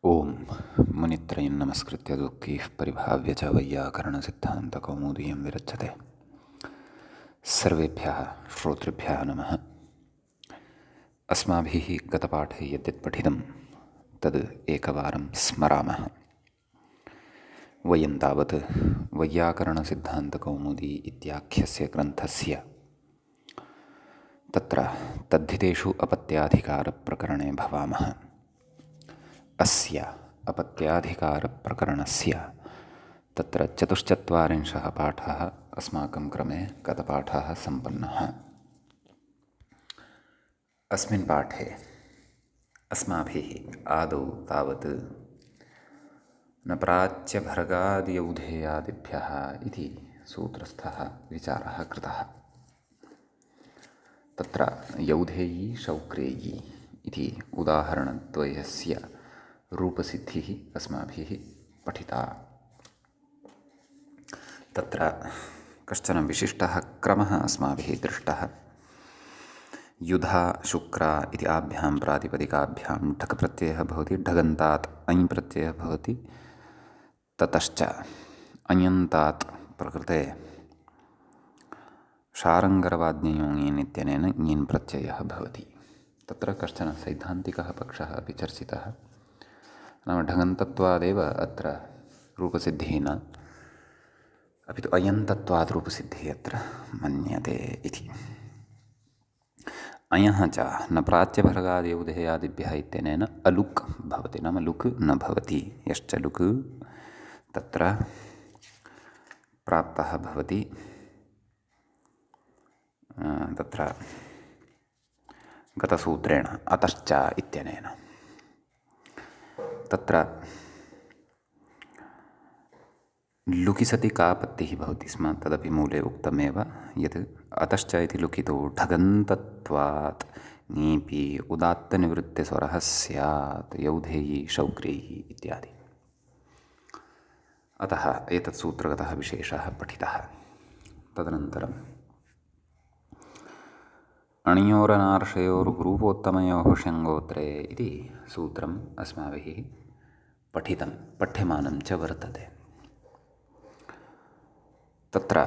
ओम मुनित्रयं नमस्कृत्य दुःखैः परिभाव्य च वैयाकरणसिद्धान्तकौमुदीयं विरच्यते। सर्वेभ्यः श्रोतृभ्यः नमः। अस्माभिः गतपाठे यद्यत् पठितं तद् एकवारं स्मरामः। वयं तावत् वैयाकरणसिद्धान्तकौमुदी इत्याख्यस्य ग्रन्थस्य तत्र तद्धितेषु अपत्याधिकारप्रकरणे भवामः। अस्य अपत्याधिकारप्रकरणस्य तत्र 44 पाठः अस्माकं क्रमे गतपाठः सम्पन्नः। अस्मिन् पाठे अस्माभिः आदौ तावत् न प्राच्यभर्गादियौधेयादिभ्यः इति सूत्रस्थः विचारः कृतः। तत्र यौधेयी शौक्रेयी इति उदाहरणद्वयस्य रूपसिद्धिः अस्माभिः पठिता। तत्र कश्चन विशिष्टः क्रमः अस्माभिः दृष्टः। युधा शुक्रा इति आभ्यां प्रातिपदिकाभ्यां ढक् प्रत्ययः भवति, ढगन्तात् ऐ प्रत्ययः भवति, ततश्च अञन्तात् प्रकृते शारङ्गरवाद्ययोङ् इत्यनेन ङीन् प्रत्ययः भवति। तत्र कश्चन सैद्धान्तिकः पक्षः अपि चर्चितः। नाम ढगन्तत्वादेव अत्र रूपसिद्धिः न, अपि तु अयन्तत्वात् रूपसिद्धिः अत्र मन्यते इति। अयः च न प्राच्यभर्गादियौधेयादिभ्यः इत्यनेन अलुक् भवति, नाम लुक् न भवति। यश्च लुक् तत्र प्राप्तः भवति तत्र गतसूत्रेण अतश्च इत्यनेन। तत्र लुकि सति का पत्तिः भवति स्म तदपि मूले उक्तमेव, यत् अतश्च इति लुकितो ढगन्तत्वात् ङीपि उदात्तनिवृत्तिस्वरः स्यात् यौधेयी शौक्रेयी इत्यादि। अतः एतत् सूत्रगतः विशेषः पठितः। तदनन्तरम् अणियोरनार्षयोर्ग्रूपोत्तमयोः ष्यङ्गोत्रे इति सूत्रम् अस्माभिः पठितं, पठ्यमानं च वर्तते। तत्र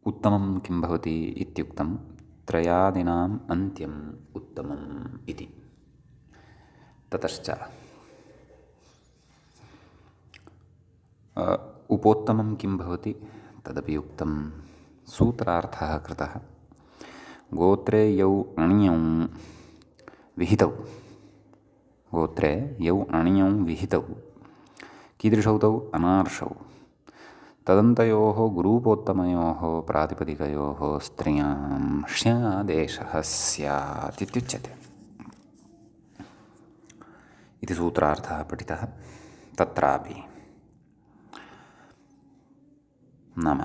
उत्तमं किं भवति इत्युक्तं त्रयादीनाम् अन्त्यम् उत्तमम् इति। ततश्च उपोत्तमं किं भवति तदपि उक्तं। सूत्रार्थः कृतः। गोत्रे यौ अण्यौ विहितौ, गोत्रे यौ अण्यौ विहितौ कीदृशौ तौ अनार्षौ तदन्तयोः ग्रूपोत्तमयोः प्रातिपदिकयोः स्त्रियां ष्यादेशः स्यात् इत्युच्यते इति सूत्रार्थः पठितः। तत्रापि नाम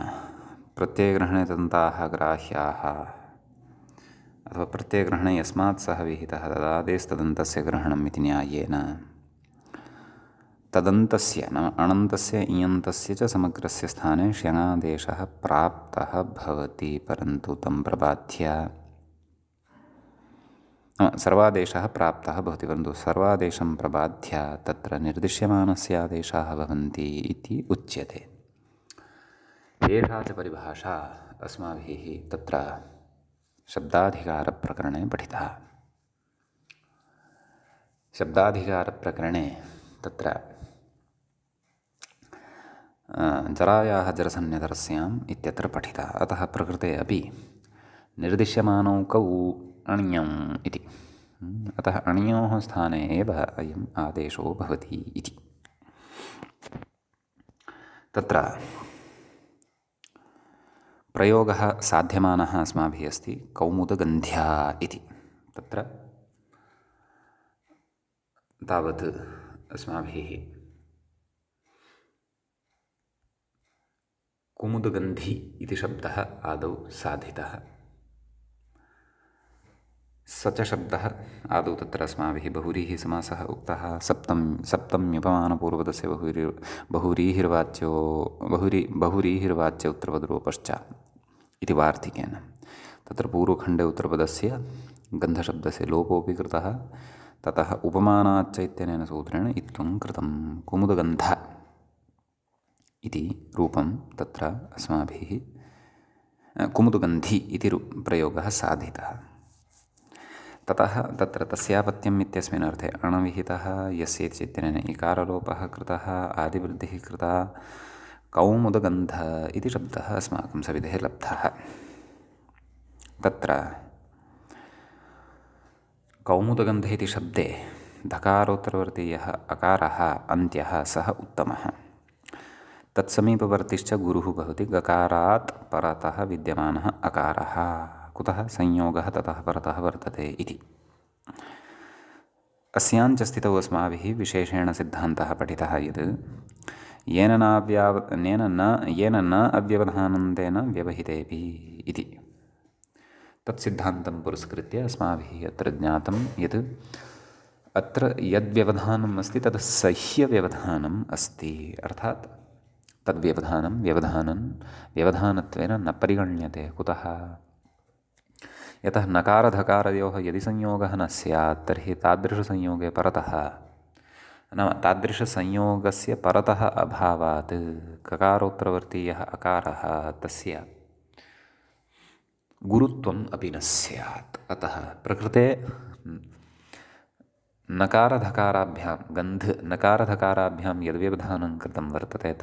प्रत्ययग्रहणे तदन्ताः ग्राह्याः अथवा प्रत्ययग्रहणे यस्मात् सः विहितः तदादेस्तदन्तस्य ग्रहणम् इति न्यायेन तदन्तस्य नाम अणन्तस्य इयन्तस्य च समग्रस्य स्थाने ष्यङादेशः प्राप्तः भवति, परन्तु तं प्रबाध्य सर्वादेशः प्राप्तः भवति, परन्तु सर्वादेशं प्रबाध्य तत्र निर्दिश्यमानस्य आदेशाः भवन्ति इति उच्यते। एषा च परिभाषा अस्माभिः तत्र शब्दाधिकारप्रकरणे पठितः। शब्दाधिकारप्रकरणे तत्र जरायाः जरसन्न्यतरस्याम् इत्यत्र पठितः। अतः प्रकृते अपि निर्दिश्यमानौ कौ अण्यौ इति, अतः अण्योः स्थाने एव अयम् आदेशो भवति इति। तत्र प्रयोगः साध्यमानः अस्माभिः अस्ति कौमुदगन्ध्या इति। तत्र तावत् अस्माभिः कुमुदगन्धि इति शब्दः आदौ साधितः। स च शब्दः आदौ तत्र अस्माभिः बहुव्रीहिसमासः उक्तः। सप्तम्युपमानपूर्वपदस्य बहुव्रीहिर्वाच्य उत्तरपदरूपश्च इति वार्तिकेन। तत्र पूर्वखण्डे उत्तरपदस्य गन्धशब्दस्य लोपोऽपि कृतः, ततः उपमानाच्च इत्यनेन सूत्रेण इत्थं कृतं कुमुदगन्ध इति रूपं तत्र अस्माभिः कुमुदगन्धि इति प्रयोगः साधितः। ततः तत्र तस्यापत्यम् इत्यस्मिन् अर्थे अणविहितः यस्य इत्यनेन इकारलोपः कृतः आदिवृद्धिः कृता कौमुदगन्ध इति शब्दः अस्माकं सविधे लब्धः। तत्र कौमुदगन्ध इति शब्दे धकारोत्तरवर्तीयः अकारः अन्त्यः सः उत्तमः। तत्समीपवर्तिश्च गुरुः भवति गकारात् परतः विद्यमानः अकारः। कुतः संयोगः ततः परतः वर्तते इति। अस्याञ्च स्थितौ अस्माभिः विशेषेण सिद्धान्तः पठितः यत् येन न अव्यवधानं तेन व्यवहितेऽपि इति। तत्सिद्धान्तं पुरस्कृत्य अस्माभिः अत्र ज्ञातं यत् अत्र यद्व्यवधानम् अस्ति तद् सह्यव्यवधानम् अस्ति। अर्थात् व्यवधानत्वेन न परिगण्यते। कुतः? यतः नकारधकारयोः यदि संयोगः न स्यात् तर्हि तादृशसंयोगे परतः नाम तादृशसंयोगस्य परतः अभावात् ककारोत्तरवर्तीयः अकारः तस्य गुरुत्वम् अपि न स्यात्। अतः प्रकृते नकारधकाराभ्यां नकारधकाराभ्यां यद्व्यवधानं कृतं वर्तते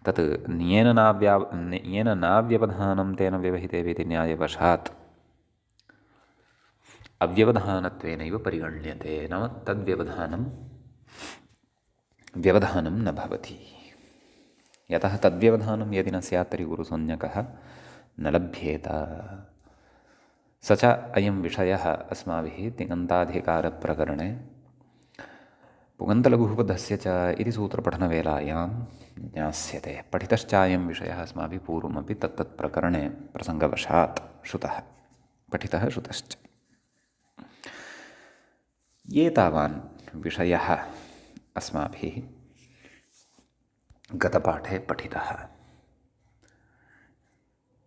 तत् येन नाव्यवधानं तेन व्यवहितेऽपि इति न्यायवशात् अव्यवधानत्वेनैव परिगण्यते। नाम व्यवधानं न भवति। यतः तद्व्यवधानं यदि न स्यात् तर्हि गुरुसंज्ञकः न लभ्येत। स च अयं विषयः अस्माभिः तिङन्ताधिकारप्रकरणे पुगन्तलघुपदस्य च इति सूत्रपठनवेलायां ज्ञास्यते। पठितश्चायं विषयः अस्माभिः पूर्वमपि तत्तत्प्रकरणे प्रसङ्गवशात् पठितः श्रुतश्च। एतावान् विषयः अस्माभिः गतपाठे पठितः।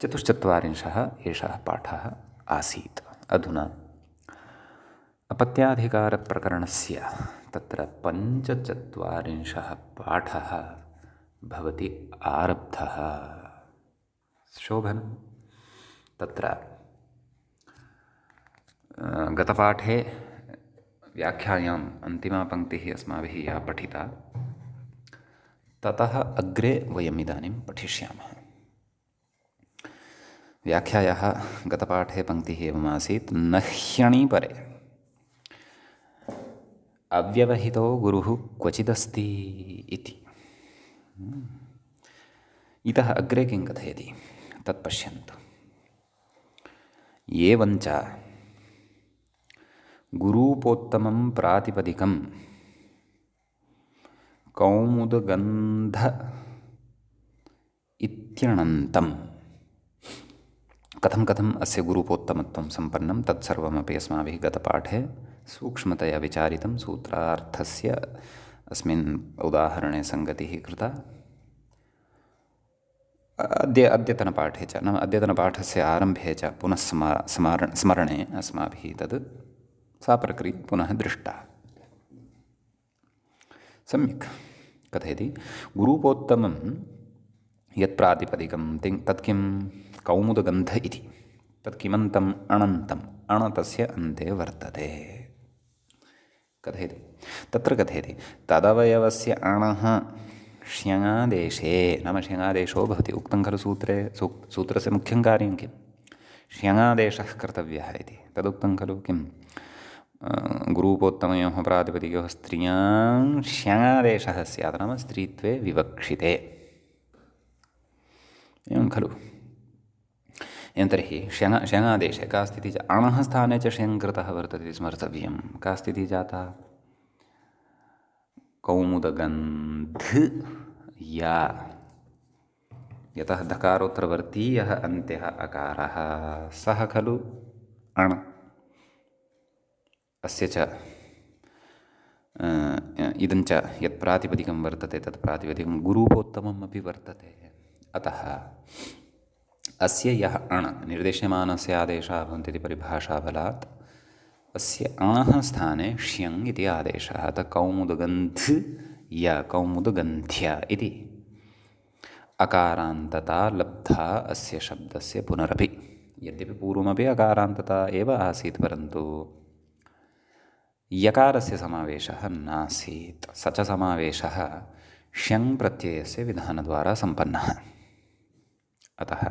44 एषः पाठः आसीत्। अधुना अपत्याधिकारप्रकरणस्य तत्र 45 पाठः भवति आरब्धः। शोभनं। तत्र गतपाठे व्याख्यायाम् अन्तिमा पङ्क्तिः अस्माभिः या पठिता ततः अग्रे वयम् इदानीं पठिष्यामः। व्याख्यायाः गतपाठे पङ्क्तिः एवमासीत् न ह्यणिपरे अव्यवहितो गुरुः क्वचिदस्ति इति। इतः अग्रे किं कथयति तत् पश्यन्तु। एवञ्च गुरूपोत्तमं प्रातिपदिकं कौमुदगन्ध इत्यणन्तम्। कथम् अस्य गुरूपोत्तमत्वं सम्पन्नं तत्सर्वमपि अस्माभिः गतपाठे सूक्ष्मतया विचारितं। सूत्रार्थस्य अस्मिन् उदाहरणे सङ्गतिः कृता। अद्यतनपाठे च नाम अद्यतनपाठस्य आरम्भे च पुनः स्मरणे अस्माभिः तद् सा प्रक्रिया पुनः दृष्टा। सम्यक् कथयति गुरूपोत्तमं यत्प्रातिपदिकं तत् किं कौमुदगन्ध इति। तत् किमन्तम् अणन्तम् अणतस्य अन्ते वर्तते। कथयति तत्र कथयति तदवयवस्य अणः श्यङादेशे नाम श्यङादेशो भवति। उक्तं खलु सूत्रस्य मुख्यं कार्यं किं श्यङादेशः कर्तव्यः इति तदुक्तं खलु। किं गुरूपोत्तमयोः प्रातिपदिकयोः स्त्रियां श्यङादेशः स्यात् नाम स्त्रीत्वे विवक्षिते एवं खलु। एवं तर्हि श्यङादेशे का स्थितिः? अणः स्थाने च श्यङ् कृतः वर्तते इति स्मर्तव्यं। का स्थितिः जाता? कौमुदगन्ध या। यतः धकारोत्तरवर्तीयः अन्त्यः अकारः सः खलु अण। अस्य च इदं च यत् प्रातिपदिकं वर्तते तत् प्रातिपदिकं गुरूपोत्तमम् अपि वर्तते। अतः अस्य यः अण निर्देश्यमानस्य आदेशाः भवन्ति इति परिभाषाबलात् अस्य अणः स्थाने श्यङ् इति आदेशः। अतः कौमुदगन्ध् य कौमुदगन्ध्य इति अकारान्तता लब्धा अस्य शब्दस्य पुनरपि। यद्यपि पूर्वमपि अकारान्तता एव आसीत्, परन्तु यकारस्य समावेशः नासीत्। स च समावेशः श्यङ् प्रत्ययस्य विधानद्वारा सम्पन्नः। अतः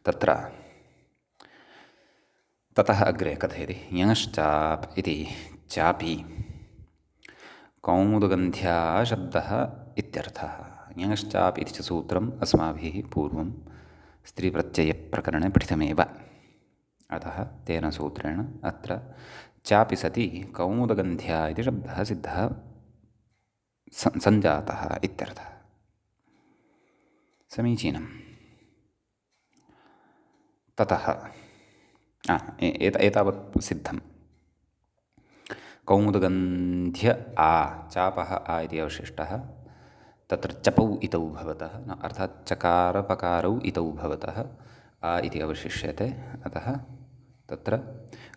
तत्र ततः अग्रे कथयति यश्चाप् इति चापि कौमुदगन्ध्या शब्दः इत्यर्थः। यश्चाप् इति च सूत्रम् अस्माभिः पूर्वं स्त्रीप्रत्ययप्रकरणे पठितमेव। अतः तेन सूत्रेण अत्र चापि सति कौमुदगन्ध्या इति शब्दः सिद्धः सञ्जातः इत्यर्थः। समीचीनम्। ततः एतावत् सिद्धं। कौमुदगन्ध्य आ चापः आ इति अवशिष्टः। तत्र चपौ इतौ भवतः न, अर्थात् चकारपकारौ इतौ भवतः आ इति अवशिष्यते। अतः तत्र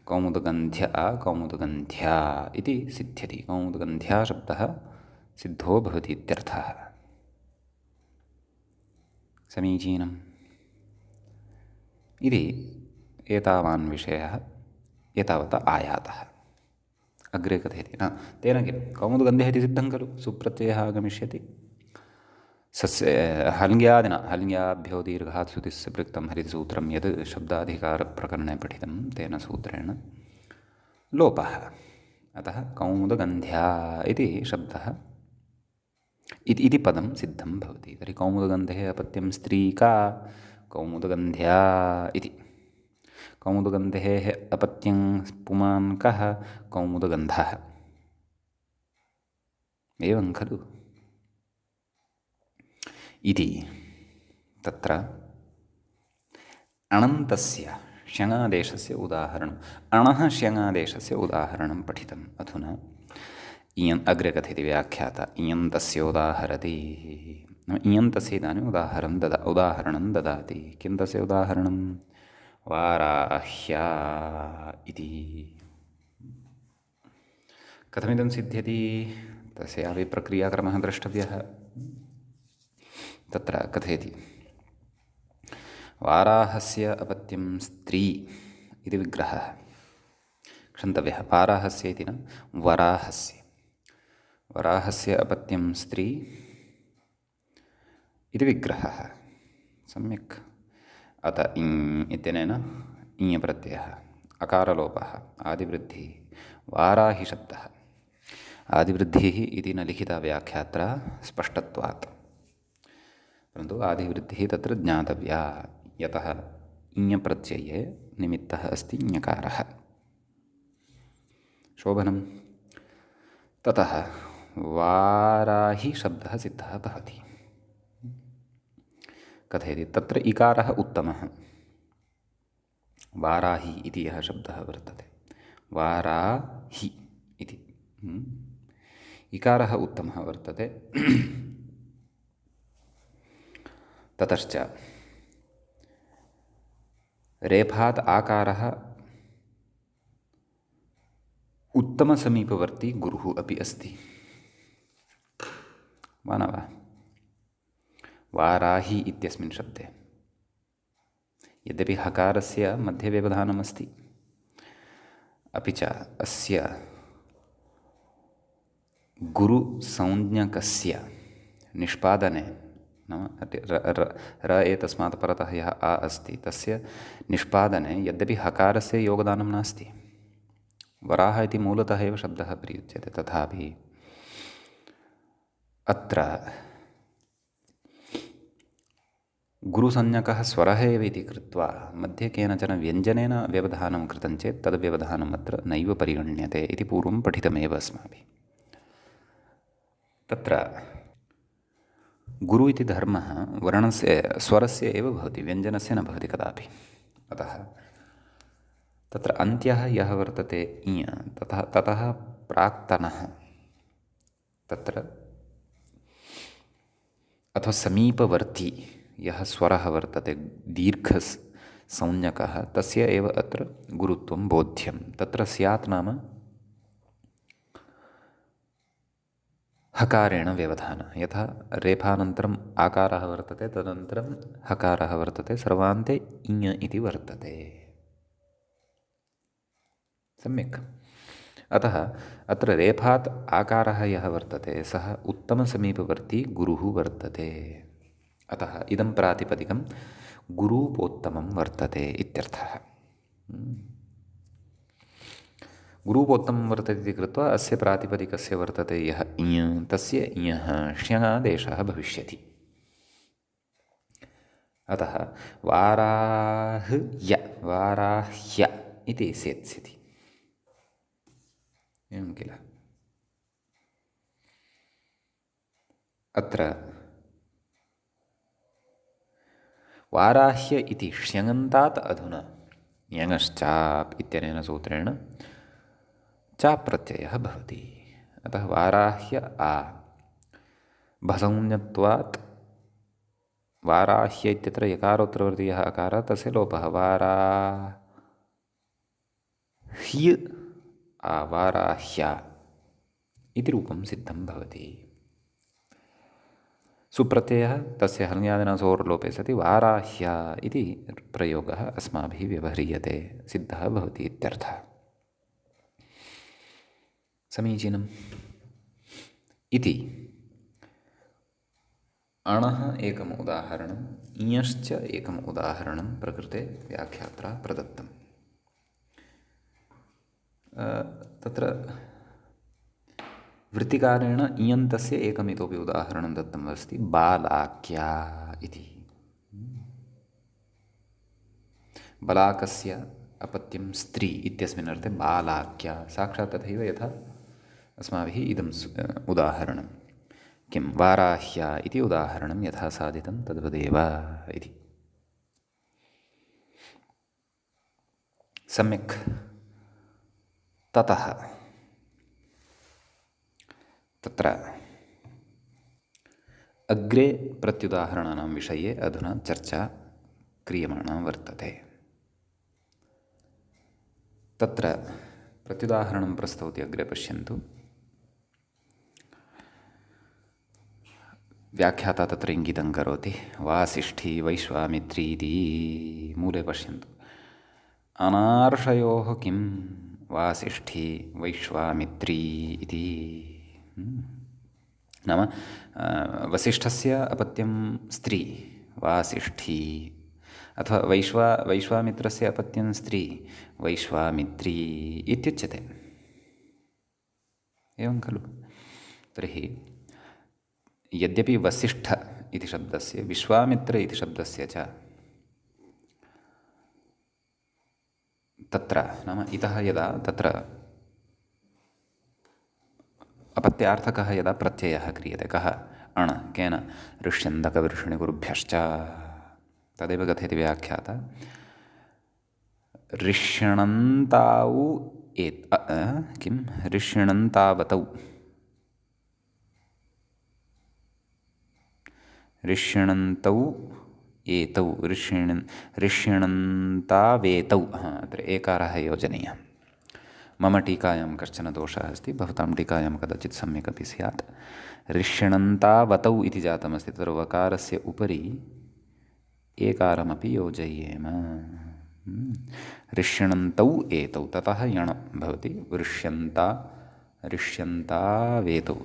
कौमुदगन्ध्य आ कौमुदगन्ध्या इति सिद्ध्यति। कौमुदगन्ध्या शब्दः सिद्धो भवति इत्यर्थः। समीचीनम्। इति एतावान् विषयः एतावता आयातः। अग्रे कथयति न तेन किं कौमुदगन्ध्यः इति सिद्धं खलु, सुप्रत्ययः आगमिष्यति। सस्य हल्ङ्याभ्यो दीर्घात् सुतिस्य पृक्तं हरिसूत्रं यद् शब्दाधिकारप्रकरणे पठितं तेन सूत्रेण लोपः। अतः कौमुदगन्ध्या इति शब्दः इति पदं सिद्धं भवति। तर्हि कौमुदगन्धेः अपत्यं स्त्री का कौमुदगन्ध्या इति। कौमुदगन्धेः अपत्यं पुमान् कः कौमुदगन्धः। एवं खलु इति तत्र अणन्तस्य श्यङादेशस्य उदाहरणम् अणः श्यङादेशस्य उदाहरणं पठितम्। अधुना अग्रे कथयति व्याख्याता इयन्तस्य उदाहरति। इयन्तस्य इदानीम् उदाहरणं ददाति। किं तस्य उदाहरणं? वाराह्या इति। कथमिदं सिद्ध्यति? तस्यापि प्रक्रियाक्रमः द्रष्टव्यः। तत्र कथयति वाराहस्य अपत्यं स्त्री इति विग्रहः क्षन्तव्यः। वाराहस्य इति न, वराहस्य अपत्यं स्त्री इति विग्रहः। सम्यक्। अत इङ् इत्यनेन इञ् प्रत्ययः, अकारलोपः, आदिवृद्धिः, वाराहि शब्दः। आदिवृद्धिः इति न लिखिता व्याख्यात्रा स्पष्टत्वात्, परन्तु आदिवृद्धिः तत्र ज्ञातव्या, यतः इञ् प्रत्यये निमित्तः अस्ति ञकारः। शोभनं। ततः वाराहि शब्दः सिद्धः भवति। कथयति तत्र इकारः उत्तमः। वाराहि इति यः शब्दः वर्तते, वाराहि इति इकारः उत्तमः वर्तते। ततश्च रेफात् आकारः उत्तमसमीपवर्ती गुरुः अपि अस्ति, वा न वा? वाराहि इत्यस्मिन् शब्दे यद्यपि हकारस्य मध्ये व्यवधानमस्ति, अपि च अस्य गुरुसंज्ञकस्य निष्पादने नाम र एतस्मात् परतः यः आ अस्ति तस्य निष्पादने यद्यपि हकारस्य योगदानं नास्ति, वराह इति मूलतः एव शब्दः प्रयुज्यते, तथापि अत्र गुरुसंज्ञकः स्वरः एव इति कृत्वा मध्ये केनचन व्यञ्जनेन व्यवधानं कृतं चेत् तद् व्यवधानम् अत्र नैव परिगण्यते इति पूर्वं पठितमेव अस्माभिः। तत्र गुरु इति धर्मः वर्णस्य स्वरस्य एव भवति, व्यञ्जनस्य न भवति कदापि। अतः तत्र अन्त्यः यः वर्तते इञ, ततः प्राक्तनः तत्र अथवा समीपवर्ती यः स्वरः वर्तते, संज्ञकः तस्य एव अत्र गुरुत्वं बोध्यं। तत्र स्यात् नाम हकारेण व्यवधानः। यथा रेफानन्तरम् आकारः वर्तते, तदनन्तरं हकारः वर्तते, सर्वान्ते इञ इति वर्तते। सम्यक्। अतः अत्र रेफात् आकारः यः वर्तते सः उत्तमसमीपवर्ती गुरुः वर्तते। अतः इदं प्रातिपदिकं गुरूपोत्तमं वर्तते इत्यर्थः। गुरूपोत्तमं वर्तते इति कृत्वा अस्य प्रातिपदिकस्य वर्तते यः इञ, तस्य इञः श्यङादेशः भविष्यति। अतः वाराह्य वाराह्य इति सेत्स्यति। एवं किल। अत्र वाराह्य इति श्यङन्तात् अधुना यङश्चाप् इत्यनेन सूत्रेण चाप् प्रत्ययः भवति। अतः वाराह्य आ भसंज्ञत्वात् वाराह्य इत्यत्र यकारोत्तरवर्तीयः अकारः तस्य लोपः वाराह्य वाराह्या इति रूपं सिद्धं भवति। सुप्रत्ययः तस्य हल्यादिना सोर्लोपे सति वाराह्या इति प्रयोगः अस्माभिः व्यवह्रियते, सिद्धः भवति इत्यर्थः। समीचीनम्। इति अणः एकम् उदाहरणम्, इञश्च एकम् उदाहरणं प्रकृते व्याख्यात्रा प्रदत्तम्। तत्र वृत्तिकारेण इयन्तस्य एकमितोपि उदाहरणं दत्तम् अस्ति, बालाक्या इति। बलाकस्य अपत्यं स्त्री इत्यस्मिन् अर्थे बालाक्या, साक्षात् तथैव यथा अस्माभिः इदम् उदाहरणं किं वाराह्या इति उदाहरणं यथा साधितं तद्वदेव इति। सम्यक्। ततः तत्र अग्रे प्रत्युदाहरणानां विषये अधुना चर्चा क्रियमाणा वर्तते। तत्र प्रत्युदाहरणं प्रस्तौति अग्रे पश्यन्तु। व्याख्याता तत्र इङ्गितं करोति, वासिष्ठी वैश्वामित्री इति। मूले पश्यन्तु, अनार्षयोः किं वासिष्ठी वैश्वामित्री इति। नाम वसिष्ठस्य अपत्यं स्त्री वासिष्ठी, अथवा वैश्वामित्रस्य अपत्यं स्त्री वैश्वामित्री इत्युच्यते। एवं खलु। तर्हि यद्यपि वसिष्ठ इति शब्दस्य, विश्वामित्र इति शब्दस्य च तत्र नाम इतः यदा तत्र अपत्यार्थकः यदा प्रत्ययः क्रियते, कः अण, केन, ऋष्यन्दकवृष्णिगुरुभ्यश्च, तदेव कथयति व्याख्याता। ऋष्यणन्ताउ किं ऋष्यणन्तावतौ, ऋष्यणन्तौ एतौ, ऋष्यणन्तावेतौ, अत्र एकारः योजनीयः। मम टीकायां कश्चन दोषः अस्ति, भवतां टीकायां कदाचित् सम्यक् अपि स्यात्। ऋष्यणन्तावतौ इति जातमस्ति, तत्र वकारस्य उपरि एकारमपि योजयेम। ऋष्यणन्तौ एतौ, ततः यण भवति, ऋष्यन्तावेतौ,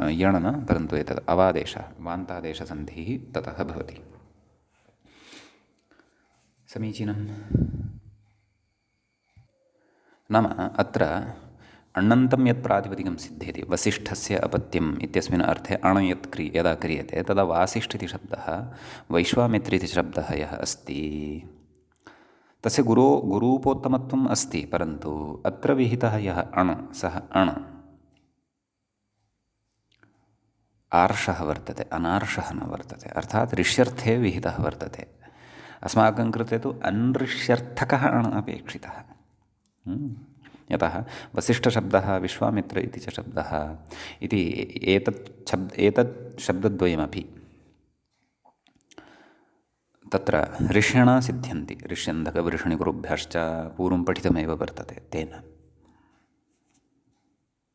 यण न, परन्तु एतत् अवादेशः, वान्तादेशसन्धिः ततः भवति। समीचीनम्। नाम अत्र अण्णन्तं यत् प्रातिपदिकं सिद्ध्यति, वसिष्ठस्य अपत्यम् इत्यस्मिन् अर्थे अण यदा क्रियते तदा वासिष्ठ इति शब्दः, वैश्वामित्र इति शब्दः यः अस्ति तस्य गुरूपोत्तमत्वम् अस्ति, परन्तु अत्र विहितः यः अण, सः अण आर्षः वर्तते, अनार्षः न वर्तते। अर्थात् ऋष्यर्थे विहितः वर्तते। अस्माकं कृते तु अनृष्यर्थकः अण अपेक्षितः। यतः वसिष्ठशब्दः, विश्वामित्र इति च शब्दः इति एतत् शब्दद्वयमपि तत्र ऋष्यणा सिद्ध्यन्ति ऋष्यन्धकवृषणिकुरुभ्यश्च पूर्वं पठितमेव वर्तते तेन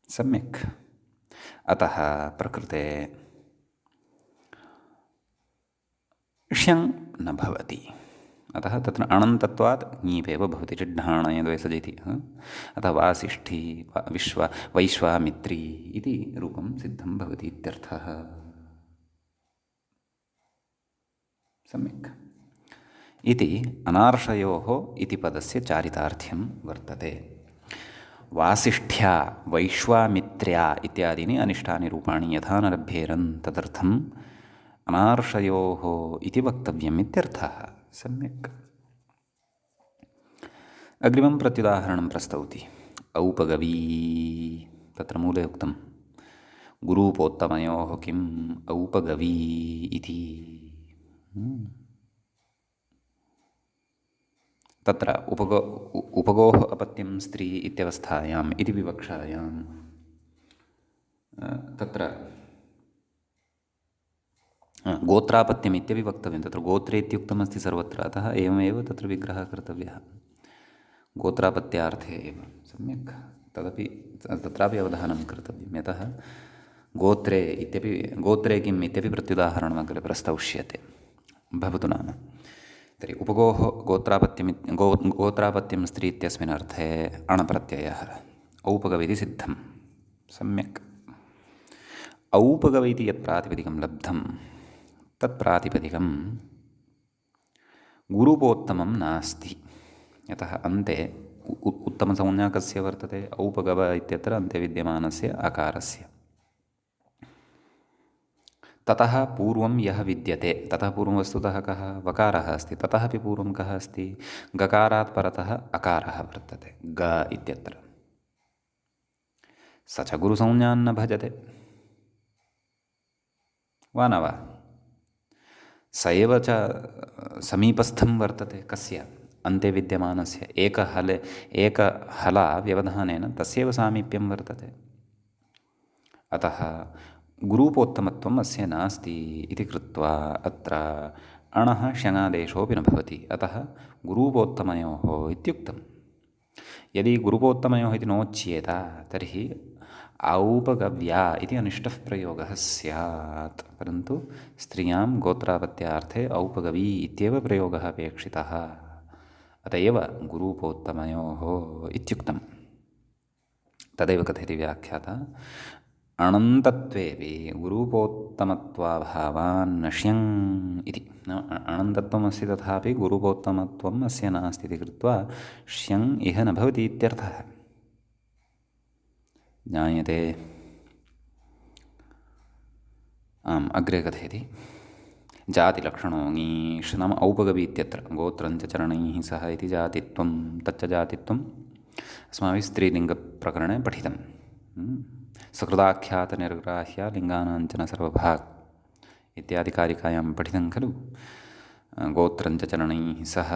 सम्यक्। अतः प्रकृते ष्यङ् न भवति। अतः तत्र अणन्तत्वात् ङीपेव भवति चिड्ढाणयद्वयसजिति। अतः वासिष्ठी वैश्वामित्री इति रूपं सिद्धं भवति इत्यर्थः। सम्यक्। इति अनार्षयोः इति पदस्य चारितार्थ्यं वर्तते। वासिष्ठ्या वैश्वामित्र्या इत्यादीनि अनिष्टानि रूपाणि यथा न लभ्येरन् तदर्थम् अनार्षयोः इति वक्तव्यम् इत्यर्थः। सम्यक्। अग्रिमं प्रत्युदाहरणं प्रस्तौति। औपगवी तत्र मूले उक्तं गुरूपोत्तमयोः किम् औपगवी इति। तत्र उपगोः अपत्यं स्त्री इत्यवस्थायाम् इति विवक्षायां तत्र गोत्रापत्यमित्यपि वक्तव्यं। तत्र गोत्रे इत्युक्तमस्ति सर्वत्र, अतः एवमेव तत्र विग्रहः कर्तव्यः गोत्रापत्यार्थे एव। सम्यक्। तत्रापि अवधानं कर्तव्यं, यतः गोत्रे किम् इत्यपि प्रत्युदाहरणमग्रे प्रस्तौष्यते। भवतु नाम तर्हि उपगोः गोत्रापत्यं स्त्री इत्यस्मिन् अर्थे अणप्रत्ययः औपगविति सिद्धं। सम्यक्। औपगवैति यत् प्रातिपदिकं लब्धं तत् प्रातिपदिकं गुरूपोत्तमं नास्ति। यतः अन्ते उत्तमसंज्ञा कस्य वर्तते? औपगव इत्यत्र अन्ते विद्यमानस्य अकारस्य। ततः पूर्वं यः विद्यते, ततः पूर्वं वस्तुतः कः? वकारः अस्ति। ततः अपि पूर्वं कः अस्ति? गकारात् परतः अकारः वर्तते ग इत्यत्र। स च गुरुसंज्ञान्न भजते वा न वा? स एव च समीपस्थं वर्तते कस्य? अन्ते विद्यमानस्य एकहला व्यवधानेन तस्यैव सामीप्यं वर्तते। अतः गुरूपोत्तमत्वम् अस्य नास्ति इति कृत्वा अत्र अणः श्यङादेशोऽपि न भवति। अतः गुरूपोत्तमयोः इत्युक्तम्। यदि गुरूपोत्तमयोः इति नोच्येत तर्हि औपगव्या इति अनिष्टः प्रयोगः स्यात्। परन्तु स्त्रियां गोत्रापत्यार्थे औपगवी इत्येव प्रयोगः अपेक्षितः। अत एव गुरूपोत्तमयोः इत्युक्तम्। तदेव कथयति व्याख्याता अणन्तत्वेपि गुरूपोत्तमत्वाभावान् ष्यङ् इति। अणन्तत्वमस्ति तथापि गुरूपोत्तमत्वम् अस्य नास्ति इति कृत्वा ष्यङ् इह न भवति इत्यर्थः। ज्ञायते? आम्, अग्रे कथयति जातिलक्षणो ङीष् नाम औपगवी इत्यत्र गोत्रञ्च चरणैः सह इति जातित्वं तच्च जातित्वम् अस्माभिः स्त्रीलिङ्गप्रकरणे पठितं। सकृदाख्यातनिर्ग्राह्या लिङ्गानाञ्चन सर्वभाक् इत्यादि कारिकायां पठितं खलु। गोत्रञ्च चरणैः सह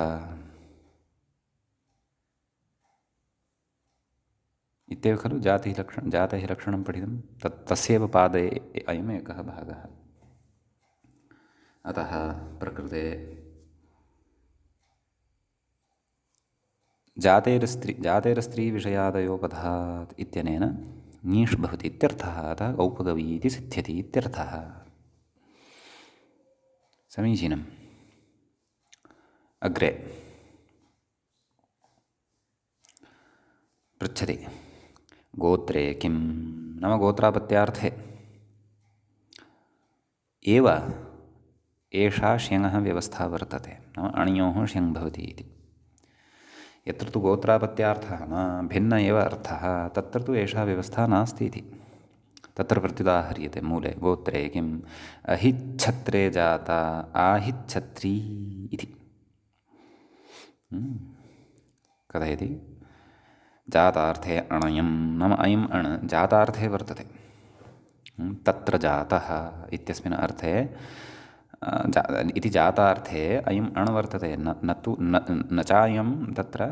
इत्येव खलु जातेः लक्षणं पठितं। तस्यैव पादे अयम् एकः भागः। अतः प्रकृते जातेरस्त्रीविषयादयोपधात् इत्यनेन ङीष् भवति इत्यर्थः। अतः औपगवी इति सिद्ध्यति इत्यर्थः। समीचीनम्। अग्रे पृच्छति गोत्रे किं नाम गोत्रापत्यार्थे एव एषा श्यङः व्यवस्था वर्तते। नाम अणयोः श्यङ् भवति इति। यत्र तु गोत्रापत्यार्थः न भिन्न एव अर्थः तत्र तु एषा व्यवस्था नास्ति इति तत्र प्रत्युदाहर्यते मूले। गोत्रे किम् अहिच्छत्रे जाता आहिच्छत्री इति कथयति। जातार्थे अणयं नाम अयम् अण् जातार्थे वर्तते। तत्र जातः इत्यस्मिन् अर्थे इति जातार्थे अयम् अण् वर्तते। न चायं तत्र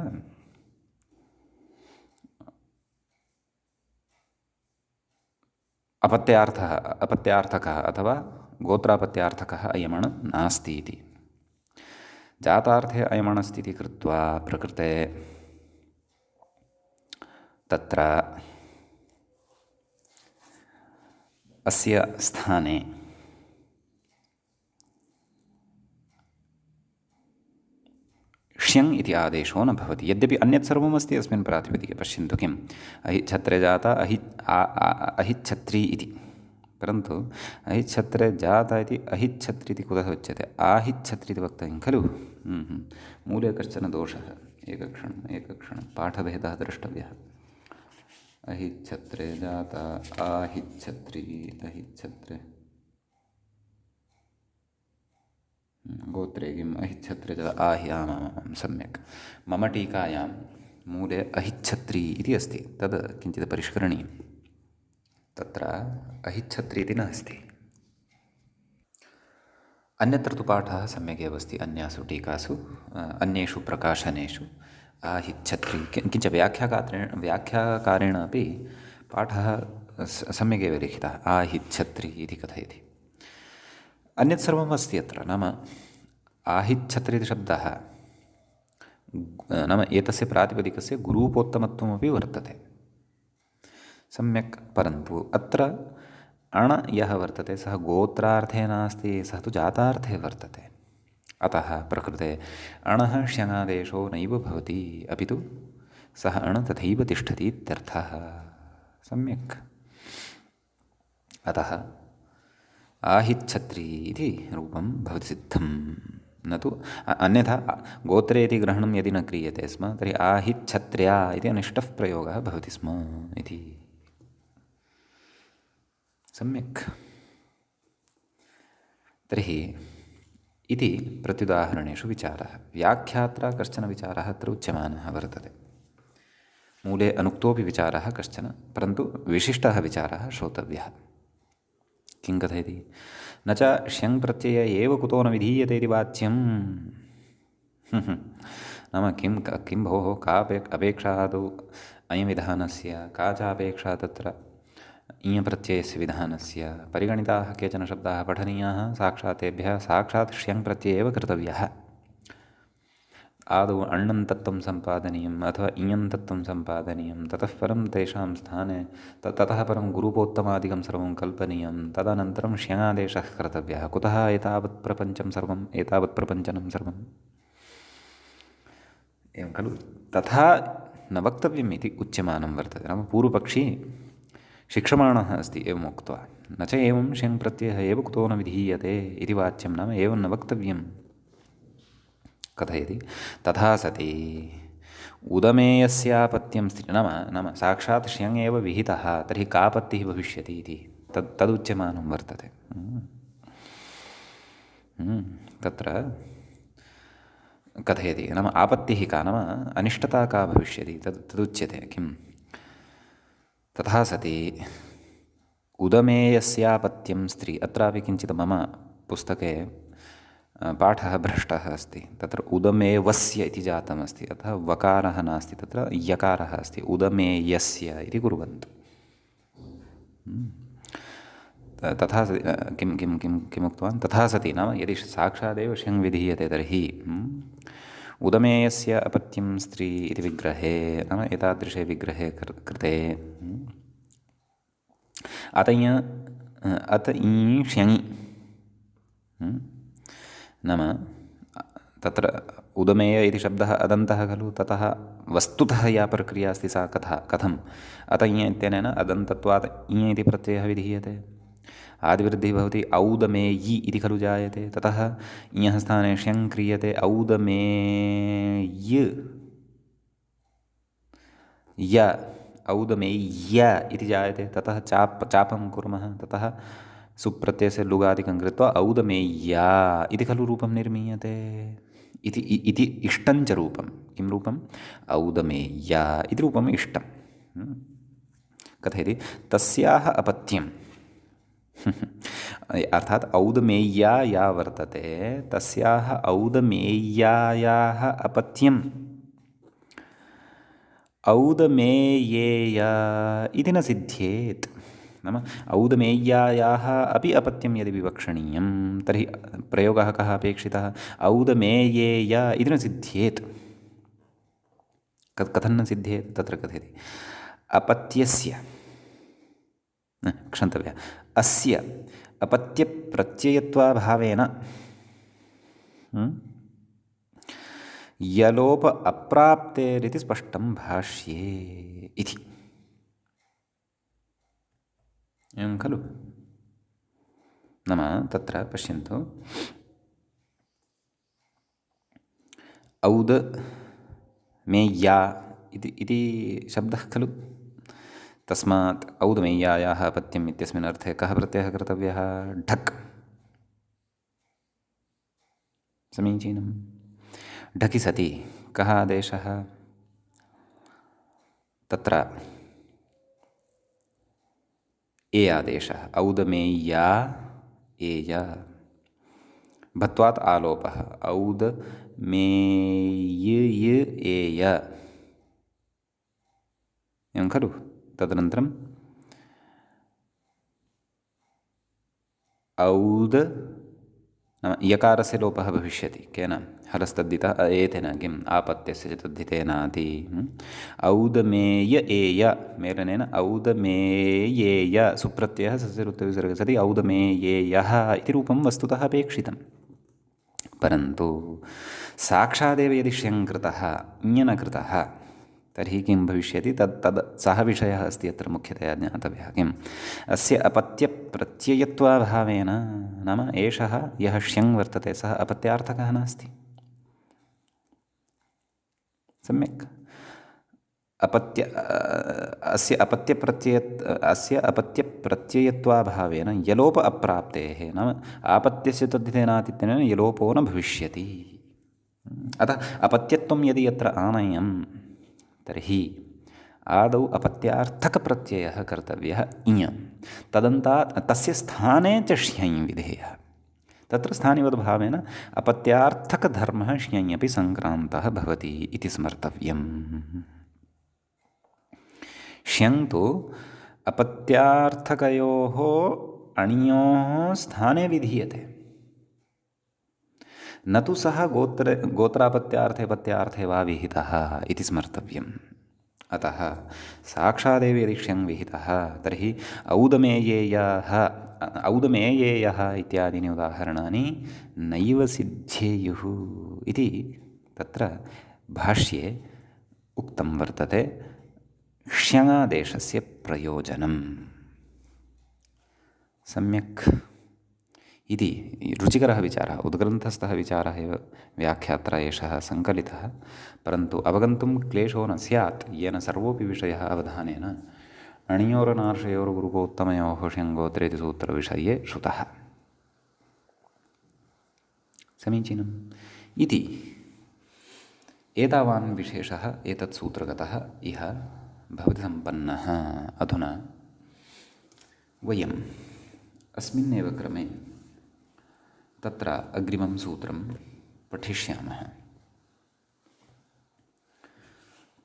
अपत्यार्थकः अथवा गोत्रापत्यार्थकः अयमण् नास्ति इति। जातार्थे अयमणस्तीति कृत्वा प्रकृते तत्र अस्य स्थाने ष्यङ् इति आदेशो न भवति। यद्यपि अन्यत् सर्वमस्ति अस्मिन् प्रातिपदिके, पश्यन्तु किम् अहिच्छत्रे जाता अहिच्छत्री इति, परन्तु अहिच्छत्रे जाता इति अहिच्छत्री इति कुतः उच्यते? आहिच्छत्री इति वक्तव्यं खलु। मूले कश्चन दोषः। एकक्षणं पाठभेदः द्रष्टव्यः। अहिच्छत्रे जाता आहिच्छत्री अहिच्छत्रे गोत्रे किम् अहिच्छत्रे जाता आहि आमां सम्यक्। मम टीकायां मूले अहिच्छत्री इति अस्ति, तद् किञ्चित् परिष्करणीयं। तत्र अहिच्छत्री इति नास्ति। अन्यत्र तु पाठः सम्यगेव अस्ति, अन्यासु टीकासु अन्येषु प्रकाशनेषु आहिच्छत्री किञ्च व्याख्याकारेण अपि पाठः सम्यगेव लिखितः, आहिच्छत्री इति कथयति। अन्यत् सर्वम् अस्ति अत्र, नाम आहिच्छत्री इति शब्दः नाम एतस्य प्रातिपदिकस्य गुरूपोत्तमत्वमपि वर्तते सम्यक्, परन्तु अत्र अण यः वर्तते सः गोत्रार्थे नास्ति, सः तु जातार्थे वर्तते। अतः प्रकृते अणः ष्यङादेशो नैव भवति, अपि तु सः अण तथैव तिष्ठति इत्यर्थः। सम्यक्। अतः आहिच्छत्री इति रूपं भवति सिद्धं, न तु अन्यथा गोत्रे इति ग्रहणं यदि न क्रियते स्म तर्हि आहिच्छत्र्या इति अनिष्टः प्रयोगः भवति स्म इति। सम्यक्। तर्हि इति प्रत्युदाहरणेषु विचारः। व्याख्यात्रा कश्चन विचारः अत्र उच्यमानः वर्तते। मूले अनुक्तोऽपि विचारः कश्चन, परन्तु विशिष्टः विचारः श्रोतव्यः। किं कथयति? न च ष्यङ् प्रत्यय एव कुतो न विधीयते इति वाच्यं। नाम किं भोः, का अपेक्षा आदौ अयविधानस्य, का च अपेक्षा तत्र इयप्रत्ययस्य विधानस्य? परिगणिताः केचन शब्दाः पठनीयाः साक्षात् तेभ्यः साक्षात् ष्यङ् प्रत्ययः एव कर्तव्यः। आदौ अण्णं तत्त्वं सम्पादनीयम् अथवा इयं तत्त्वं सम्पादनीयं, ततः परं तेषां स्थाने ततः परं गुरूपोत्तमादिकं सर्वं कल्पनीयं, तदनन्तरं ष्यङादेशः कर्तव्यः। कुतः एतावत् प्रपञ्चं सर्वम्, एतावत् प्रपञ्चनं सर्वम्? एवं खलु। तथा न वक्तव्यम् इति उच्यमानं वर्तते। नाम पूर्वपक्षी शिक्षमाणः अस्ति एवम् उक्त्वा, न च एवं ष्यङ् प्रत्ययः एव कुतो न विधीयते इति वाच्यं, नाम एवं न वक्तव्यं। कथयति? तथा सति उदमेयस्यापत्यं स्त्री, नाम साक्षात् ष्यङ् एव विहितः, तर्हि कापत्तिः भविष्यति इति तदुच्यमानं वर्तते। तत्र कथयति, नाम आपत्तिः का, नाम अनिष्टता का भविष्यति तदुच्यते। किं? तथा सति उदमेयस्यापत्यं स्त्री, अत्रापि किञ्चित् मम पुस्तके पाठः भ्रष्टः अस्ति। तत्र उदमेवस्य इति जातमस्ति, अतः वकारः नास्ति, तत्र यकारः अस्ति। उदमेयस्य इति कुर्वन्तु। तथा किम् उक्तवान्? तथा सति नाम यदि साक्षादेव ष्यङ् विधीयते तर्हि उदमेयस्य अपत्यं स्त्री इति विग्रहे, नाम एतादृशे विग्रहे कृते अत ई ष्यङि, नाम तत्र उदमेय इति शब्दः अदन्तः खलु, ततः वस्तुतः या प्रक्रिया अस्ति सा कथम्? अत इञ इत्यनेन अदन्तत्वात् इञ इति प्रत्ययः विधीयते, आदिवृद्धिः भवति, औदमेयि इति खलु जायते, ततः इञः स्थाने ष्यङ् क्रियते, औदमेय् य औदमेय्य इति जायते, ततः चापं कुर्मः, ततः सुप्रत्ययस्य लुगादिकं कृत्वा औदमेय्या इति खलु रूपं निर्मीयते। इति इष्टञ्च रूपं। किं रूपम्? औदमेय्या इति रूपम् इष्टं। कथयति? तस्याः अपत्यं अर्थात् औदमेय्या या वर्तते तस्याः औदमेय्यायाः अपत्यम् औदमेयेया इति न सिद्ध्येत्। नाम औदमेय्यायाः अपि अपत्यं यदि विवक्षणीयं तर्हि प्रयोगः कः अपेक्षितः? औदमेयेय इति न सिद्ध्येत्। कथं न सिद्ध्येत्? तत्र कथयति अपत्यस्य क्षन्तव्यः अस्य अपत्यप्रत्ययत्वाभावेन यलोप अप्राप्तेरिति स्पष्टं भाष्ये इति। एवं खलु? नाम तत्र पश्यन्तु, औद मेय्या इति शब्दः खलु। तस्मात् औदमेय्यायाः अपत्यम् इत्यस्मिन् अर्थे कः प्रत्ययः कर्तव्यः? ढक्। समीचीनं। ढकि सति कः आदेशः? तत्र ए आदेशः। औदमेय्या एय भत्वात् आलोपः। औदमेय्य एय एवं खलु? तदनन्तरं औद नाम यकारस्य लोपः भविष्यति केन? हलस्तद्धितः एतेन किम् आपत्यस्य च तद्धितेनाति। औदमेय एय मेलनेन औदमेयेय सुप्रत्ययः सस्यरुत्तविसर्गः सति औदमेयेयः इति रूपं वस्तुतः अपेक्षितं। परन्तु साक्षादेव यदि श्यं कृतः ञ् कृतः तर्हि किं भविष्यति? तद् सः विषयः अस्ति अत्र मुख्यतया ज्ञातव्यः। किम्? अस्य अपत्यप्रत्ययत्वाभावेन नाम एषः यः श्यं वर्तते सः अपत्यार्थकः नास्ति। सम्यक्। अस्य अपत्यप्रत्ययत्वाभावेन यलोप अप्राप्तेः नाम आपत्यस्य तद्धितेनातित्यनेन यलोपो न भविष्यति। अतः अपत्यत्वं यदि यत्र आनयं तर्हि आदौ अपत्यार्थकप्रत्ययः कर्तव्यः इञ। तदन्तात् तस्य स्थाने च श्ञञ् विधेयः। तत्र स्थानिवद्भावेन अपत्यार्थकधर्मः श्ञञ् अपि सङ्क्रान्तः भवति इति स्मर्तव्यम्। श्यं तु अपत्यार्थकयोः अणियोः स्थाने विधीयते, न तु सः गोत्रापत्यार्थे पत्यार्थे वा विहितः इति स्मर्तव्यम्। अतः साक्षादेव यदि श्यं विहितः तर्हि औदमेयेयः इत्यादीनि उदाहरणानि नैव सिद्धेयुः इति तत्र भाष्ये उक्तं वर्तते। श्यङादेशस्य प्रयोजनम् सम्यक् इति रुचिकरः विचारः, उद्ग्रन्थस्थः विचारः एव व्याख्यात्रा एषः सङ्कलितः। परन्तु अवगन्तुं क्लेशो न स्यात् येन सर्वोऽपि विषयः अवधानेन अणियोरनार्षयोर्गुरुपोत्तमयोः श्यङ्गोत्रे इति सूत्रविषये श्रुतः। समीचीनम् इति एतावान् विशेषः एतत् सूत्रगतः इह भवति सम्पन्नः। अधुना वयम् अस्मिन्नेव क्रमे तत्र अग्रिमं सूत्रं पठिष्यामः।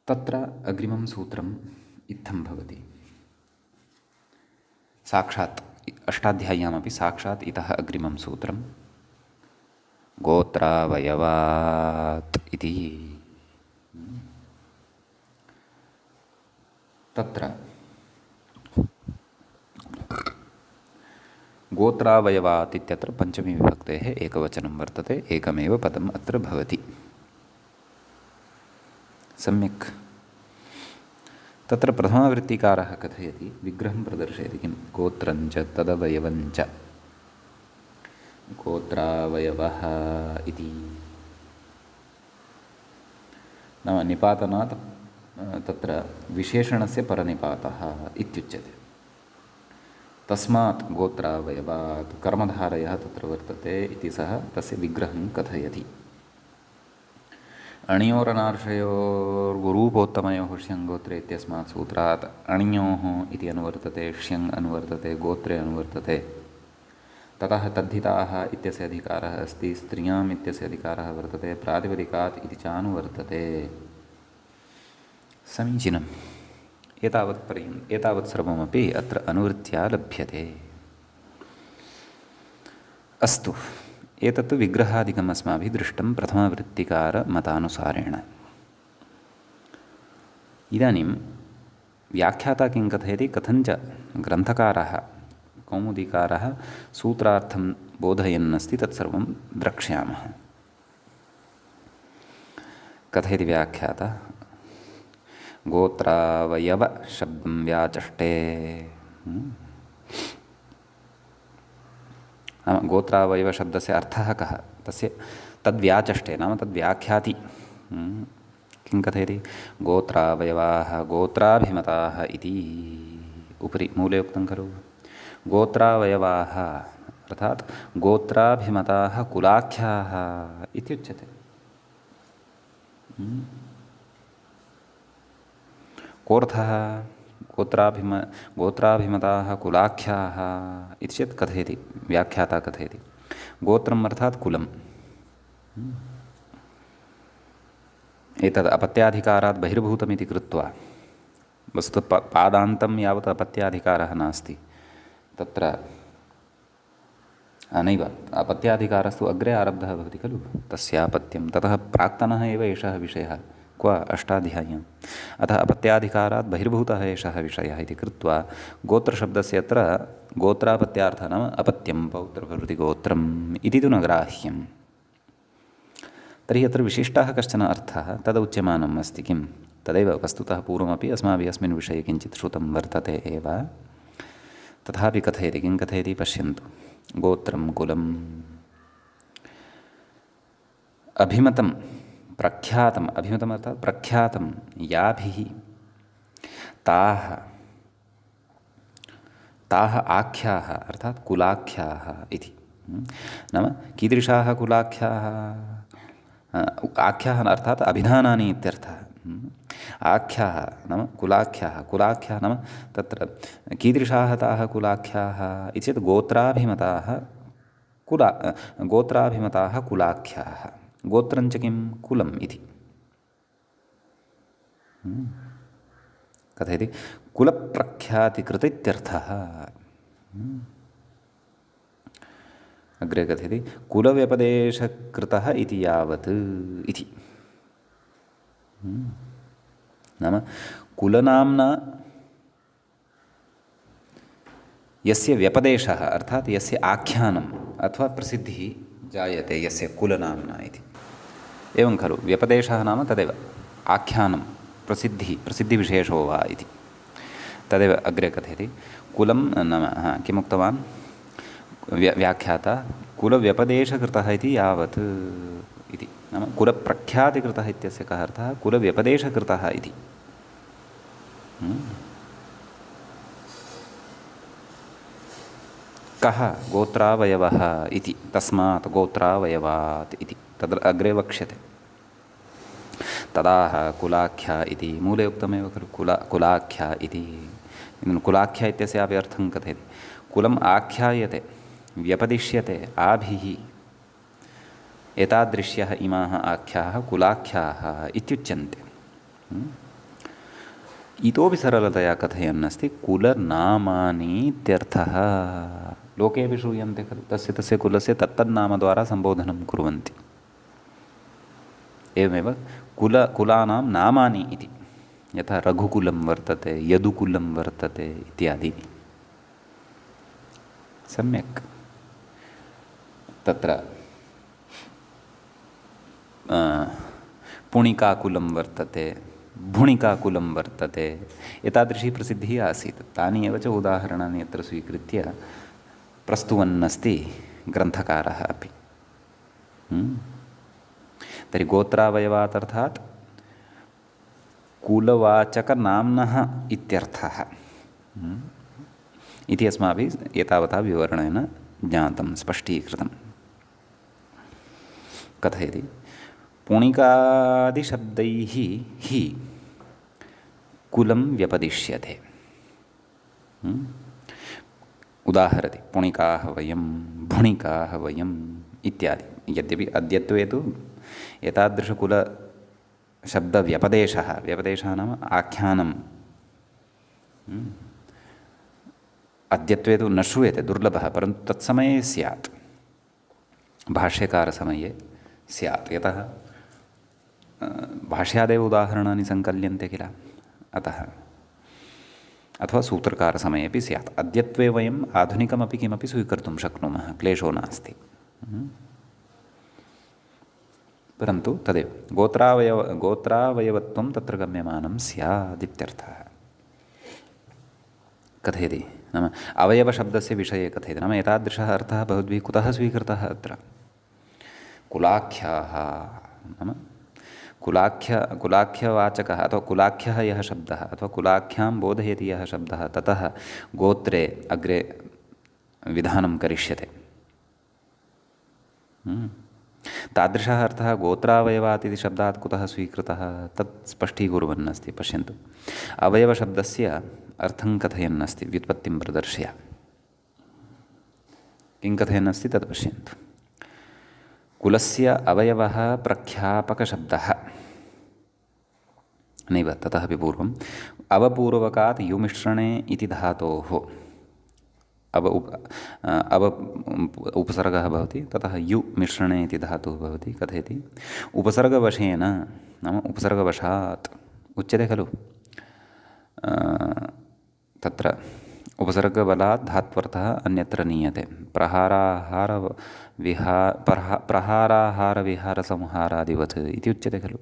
तत्र अग्रिमं सूत्रम् इत्थं भवति। साक्षात् अष्टाध्याय्यामपि साक्षात् इतः अग्रिमं सूत्रं गोत्रावयवात् इति। तत्र गोत्रावयवात् इत्यत्र पञ्चमी विभक्तेः एकवचनं वर्तते, एकमेव पदम् अत्र भवति। सम्यक्। तत्र प्रथमावृत्तिकारः कथयति, विग्रहं प्रदर्शयति। किं? गोत्रञ्च तदवयवञ्च गोत्रावयवः इति। नाम निपातनात् तत्र विशेषणस्य परनिपातः इत्युच्यते। तस्मात् गोत्रावयवात् कर्मधारयः तत्र वर्तते इति सः तस्य विग्रहं कथयति। अणियोरनार्षयोर्गुरूपोत्तमयोः श्यङ्गोत्रे इत्यस्मात् सूत्रात् अणियोः इति अनुवर्तते, श्यङ् अनुवर्तते, गोत्रे अनुवर्तते। ततः तद्धिताः इत्यस्य अधिकारः अस्ति, स्त्रियाम् इत्यस्य अधिकारः वर्तते, प्रातिपदिकात् इति चानुवर्तते। समीचीनम्। एतावत् सर्वमपि अत्र अनुवृत्त्या लभ्यते। अस्तु, एतत् विग्रहादिकम् अस्माभिः दृष्टं प्रथमवृत्तिकारमतानुसारेण। इदानीं व्याख्याता किं कथयति, कथञ्च ग्रन्थकारः कौमुदीकारः सूत्रार्थं बोधयन्नस्ति, तत्सर्वं द्रक्ष्यामः। कथयति व्याख्याता, गोत्रावयवशब्दं व्याचष्टे। नाम गोत्रावयवशब्दस्य अर्थः कः, तस्य तद्व्याचष्टे नाम तद्व्याख्याति। किं कथयति, गोत्रावयवाः गोत्राभिमताः इति उपरि मूले उक्तं खलु। गोत्रावयवाः अर्थात् गोत्राभिमताः कुलाख्याः इत्युच्यते। कोऽर्थः, गोत्राभिमताः कुलाख्याः इति चेत् कथयति व्याख्याता, कथयति गोत्रम् अर्थात् कुलम्। एतद् अपत्याधिकारात् बहिर्भूतमिति कृत्वा, वस्तुतः पादान्तं यावत् अपत्याधिकारः नास्ति तत्र। नैव, अपत्याधिकारस्तु अग्रे आरब्धः भवति खलु, तस्यापत्यं ततः प्राक्तनः एव एषः विषयः, क्व अष्टाध्याय्याम्। अतः अपत्याधिकारात् बहिर्भूतः एषः विषयः इति कृत्वा गोत्रशब्दस्य अत्र गोत्रापत्यार्थः नाम अपत्यं पौत्रभृतिगोत्रम् इति तु न ग्राह्यम्। तर्हि अत्र विशिष्टः कश्चन अर्थः तदुच्यमानम् अस्ति। किं तदेव वस्तुतः पूर्वमपि अस्माभिः अस्मिन् विषये किञ्चित् श्रुतं वर्तते एव। तथापि कथयति, किं कथयति पश्यन्तु। गोत्रं कुलम् अभिमतं प्रख्यातम्, अभिमतम् अर्थात् प्रख्यातं याभिः ताः आख्याः अर्थात् कुलाख्याः इति। नाम कीदृशाः कुलाख्याः, आख्याः अर्थात् अभिधानानि इत्यर्थः। आख्याः नाम कुलाख्याः, कुलाख्याः नाम तत्र कीदृशाः ताः कुलाख्याः इति चेत् गोत्राभिमताः कुलाख्याः। गोत्रञ्च किं, कुलम् इति कथयति। कुलप्रख्यातिकृत इत्यर्थः। अग्रे कथयति कुलव्यपदेशकृतः इति यावत् इति। नाम कुलनाम्ना यस्य व्यपदेशः अर्थात् यस्य आख्यानम् अथवा प्रसिद्धिः जायते यस्य कुलनाम्ना इति। एवं खलु, व्यपदेशः नाम तदेव आख्यानं, प्रसिद्धिविशेषो वा इति। तदेव अग्रे कथयति। कुलं नाम किमुक्तवान् व्याख्याता, कुलव्यपदेशकृतः इति यावत् इति। नाम कुलप्रख्यातिकृतः इत्यस्य कः अर्थः, कुलव्यपदेशकृतः इति। कः गोत्रावयवः इति, तस्मात् गोत्रावयवात् इति तद् अग्रे वक्ष्यते। तदाह कुलाख्या इति मूले उक्तमेव खलु, कुलाख्या इति। कुलाख्या इत्यस्यापि अर्थं कथयति। कुलम् आख्यायते, व्यपदिश्यते आभिः, एतादृश्यः इमाः आख्याः कुलाख्याः इत्युच्यन्ते। इतोपि सरलतया कथयन्नस्ति, कुलनामानि इत्यर्थः। लोकेऽपि श्रूयन्ते खलु, तस्य कुलस्य तत्तन्नामद्वारा सम्बोधनं कुर्वन्ति। एवमेव कुलानां नामानि इति, यथा रघुकुलं वर्तते, यदुकुलं वर्तते इत्यादि। सम्यक्। तत्र पुणिकाकुलं वर्तते, भुणिकाकुलं वर्तते, एतादृशी प्रसिद्धिः आसीत्। तानि एव च उदाहरणानि अत्र स्वीकृत्य प्रस्तुवन्नस्ति ग्रन्थकारः अपि। तर्हि गोत्रावयवात् अर्थात् कुलवाचकनाम्नः इत्यर्थः इति अस्माभिः एतावता विवरणेन ज्ञातं, स्पष्टीकृतं। कथयति पुणिकादिशब्दैः हि कुलं व्यपदिश्यते। उदाहरति, पुणिकाः वयं, भुणिकाः वयम् इत्यादि। यद्यपि अद्यत्वे तु एतादृशकुलशब्दव्यपदेशः, व्यपदेशः नाम आख्यानं अद्यत्वे तु न श्रूयते, दुर्लभः, परन्तु तत्समये स्यात्, भाष्यकारसमये स्यात्, यतः भाष्यादेव उदाहरणानि सङ्कल्यन्ते किल, अतः। अथवा सूत्रकारसमयेपि स्यात्। अद्यत्वे वयम् आधुनिकमपि किमपि स्वीकर्तुं शक्नुमः, क्लेशो नास्ति। परन्तु तदेव गोत्रावयवत्वं तत्र गम्यमानं स्यादित्यर्थः। कथयति नाम अवयवशब्दस्य विषये कथयति नाम एतादृशः अर्थः भवद्भिः कुतः स्वीकृतः अत्र? कुलाख्याः नाम कुलाख्यवाचकः अथवा कुलाख्यः यः शब्दः अथवा कुलाख्यां बोधयति यः शब्दः ततः गोत्रे अग्रे विधानं करिष्यते। तादृशः अर्थः गोत्रावयवात् इति शब्दात् कुतः स्वीकृतः तत् स्पष्टीकुर्वन् अस्ति। पश्यन्तु, अवयवशब्दस्य अर्थं कथयन् अस्ति, व्युत्पत्तिं प्रदर्शय। किं कथयन् अस्ति तत् पश्यन्तु। कुलस्य अवयवः प्रख्यापकशब्दः, नैव ततः अपि पूर्वम् अवपूर्वकात् युमिश्रणे इति धातोः उपसर्गः भवति, ततः यु मिश्रणे इति धातुः भवति। कथयति उपसर्गवशेन नाम उपसर्गवशात् उच्यते खलु, तत्र उपसर्गबलात् धात्वर्थः अन्यत्र नीयते। प्रहाराहारविहारसंहारादिवत् इति उच्यते खलु।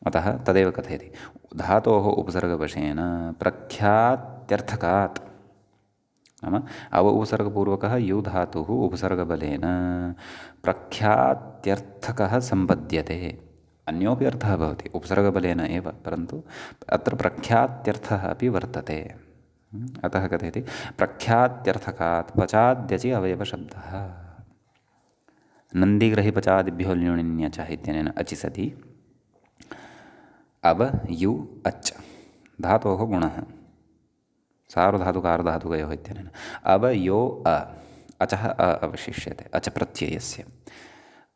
अतः तदेव कथयति धातोः उपसर्गवशेन प्रख्यात्यर्थकात् नाम अव उपसर्गपूर्वकः यु धातुः उपसर्गबलेन प्रख्यात्यर्थकः सम्पद्यते। अन्योपि अर्थः भवति उपसर्गबलेन एव, परन्तु अत्र प्रख्यात्यर्थः अपि वर्तते। अतः कथयति प्रख्यात्यर्थकात् पचाद्यचि अवयवशब्दः। नन्दिग्रहिपचादिभ्यो ल्युणिन्यचः इत्यनेन अचि सति अव यु अच् धातोः गुणः सार्वधातुकार्धधातुकयोः इत्यनेन अव यो अचः अवशिष्यते अच प्रत्ययस्य।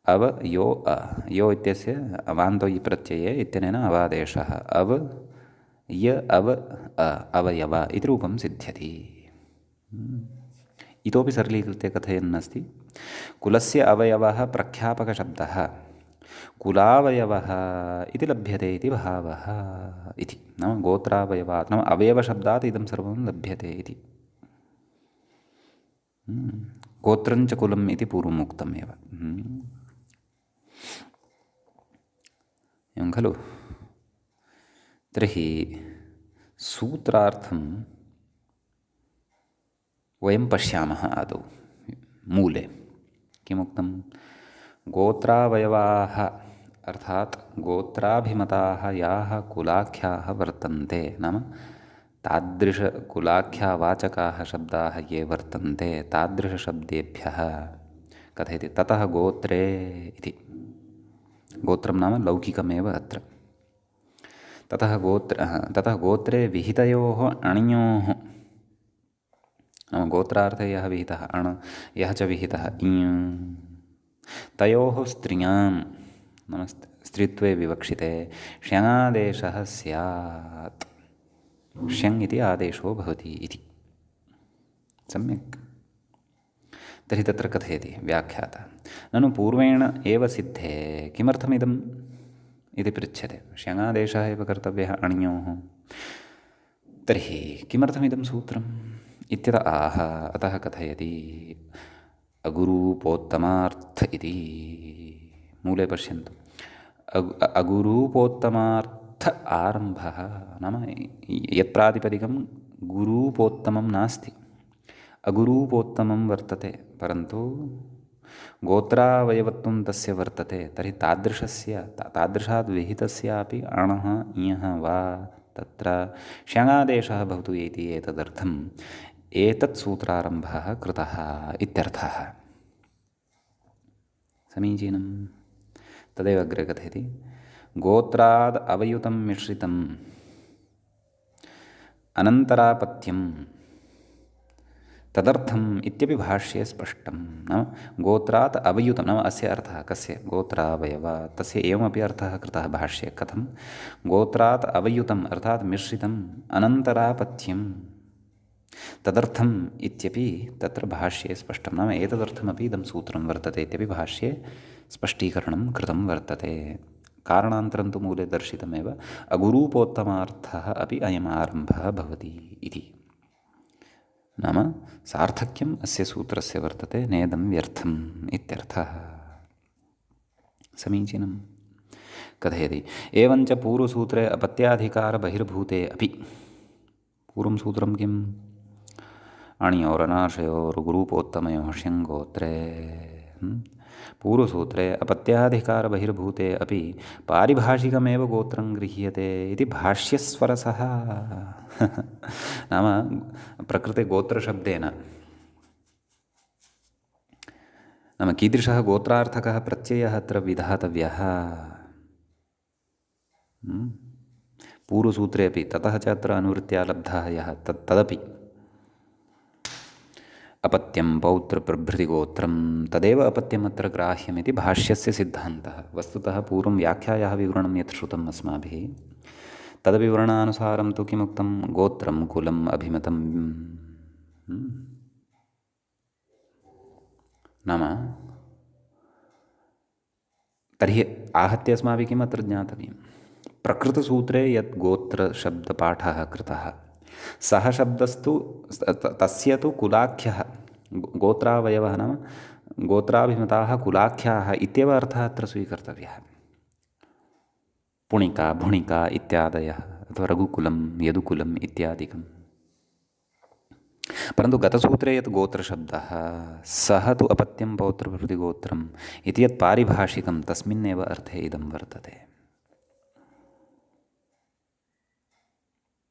अव यो यो इत्यस्य अवान्तो इ प्रत्यये इत्यनेन अवादेशः अव य अव अवयव इति रूपं सिद्ध्यति। इतोपि सरलीकृत्य कथयन् अस्ति कुलस्य अवयवः प्रख्यापकशब्दः कुलावयवः इति लभ्यते इति भावः इति। नाम गोत्रावयवात् नाम अवयवशब्दात् इदं सर्वं लभ्यते इति। गोत्रञ्च कुलम् इति पूर्वम् उक्तमेव। एवं खलु। तर्हि सूत्रार्थं वयं पश्यामः आदौ मूले किमुक्तं गोत्रावयवाः अर्थात् गोत्राभिमताः याः कुलाख्याः वर्तन्ते नाम तादृशकुलाख्यावाचकाः शब्दाः ये वर्तन्ते तादृशशब्देभ्यः कथयति ततः गोत्रे इति। गोत्रं नाम लौकिकमेव अत्र। ततः गोत्रे विहितयोः अणयोः नाम गोत्रार्थे यः विहितः अण यः च विहितः इञ् तयोः स्त्रियां नाम स्त्रीत्वे विवक्षिते श्यङादेशः स्यात्। श्यङ् इति आदेशो भवति इति। सम्यक्। तर्हि तत्र कथयति व्याख्याता ननु पूर्वेण एव सिद्धे किमर्थमिदम् इति पृच्छ्यते। श्यङादेशः एव कर्तव्यः अणयोः, तर्हि किमर्थमिदं सूत्रम् इत्यत आह। अतः कथयति अगुरूपोत्तमार्थ इति। मूले पश्यन्तु अगुरूपोत्तमार्थ आरम्भः नाम यत्प्रातिपदिकं गुरूपोत्तमं नास्ति, अगुरूपोत्तमं वर्तते, परन्तु गोत्रावयवत्वं तस्य वर्तते। तर्हि तादृशाद् विहितस्यापि अणः इयः वा तत्र श्यङादेशः भवतु इति एतदर्थम् एतत् सूत्रारम्भः कृतः इत्यर्थः। समीचीनं। तदेव अग्रे कथयति गोत्राद् अवयुतं मिश्रितम् अनन्तरापत्यं तदर्थम् इत्यपि भाष्ये स्पष्टं। नाम गोत्रात् अवयुतं, नाम अस्य अर्थः कस्य, गोत्रावयवात्, तस्य एवमपि अर्थः कृतः भाष्ये। कथं? गोत्रात् अवयुतम् अर्थात् मिश्रितम् अनन्तरापत्यं, तदर्थम् इत्यपि तत्र भाष्ये स्पष्टं। नाम एतदर्थमपि इदं सूत्रं वर्तते इत्यपि भाष्ये स्पष्टीकरणं कृतं वर्तते। कारणान्तरं तु मूले दर्शितमेव, अगुरूपोत्तमार्थः अपि अयम् आरम्भः भवति इति। नाम सार्थक्यम् अस्य सूत्रस्य वर्तते, नेदं व्यर्थम् इत्यर्थः। समीचीनं। कथयति एवञ्च पूर्वसूत्रे अपत्याधिकारबहिर्भूते अपि। पूर्वं सूत्रं किम्? अणियोरनाशयोर्गुरूपोत्तमयोः ष्यङ्गोत्रे। पूर्वसूत्रे अपत्याधिकारबहिर्भूते अपि पारिभाषिकमेव गोत्रं गृह्यते इति भाष्यस्वरसः। नाम प्रकृते गोत्रशब्देन नाम कीदृशः गोत्रार्थकः प्रत्ययः अत्र विधातव्यः। पूर्वसूत्रे अपि ततः च अत्र अनुवृत्त्या लब्धः यः तदपि अपत्यं पौत्रप्रभृतिगोत्रं तदेव अपत्यम् अत्र ग्राह्यमिति भाष्यस्य सिद्धान्तः। वस्तुतः पूर्वं व्याख्यायाः विवरणं यत् श्रुतम् अस्माभिः, तद्विवरणानुसारं तु किमुक्तं? गोत्रं कुलम् अभिमतं। नाम तर्हि आहत्य अस्माभिः किम् अत्र ज्ञातव्यं? प्रकृतसूत्रे यत् गोत्रशब्दपाठः कृतः, सः शब्दस्तु तस्य तु कुलाख्यः, गोत्रावयवः नाम गोत्राभिमताः कुलाख्याः इत्येव अर्थः अत्र स्वीकर्तव्यः। पुणिका भुणिका इत्यादयः, अथवा रघुकुलं यदुकुलम् इत्यादिकं। परन्तु गतसूत्रे यत् गोत्रशब्दः, सः तु अपत्यं पौत्रप्रभृतिगोत्रम् इति यत् पारिभाषिकं, तस्मिन्नेव अर्थे इदं वर्तते।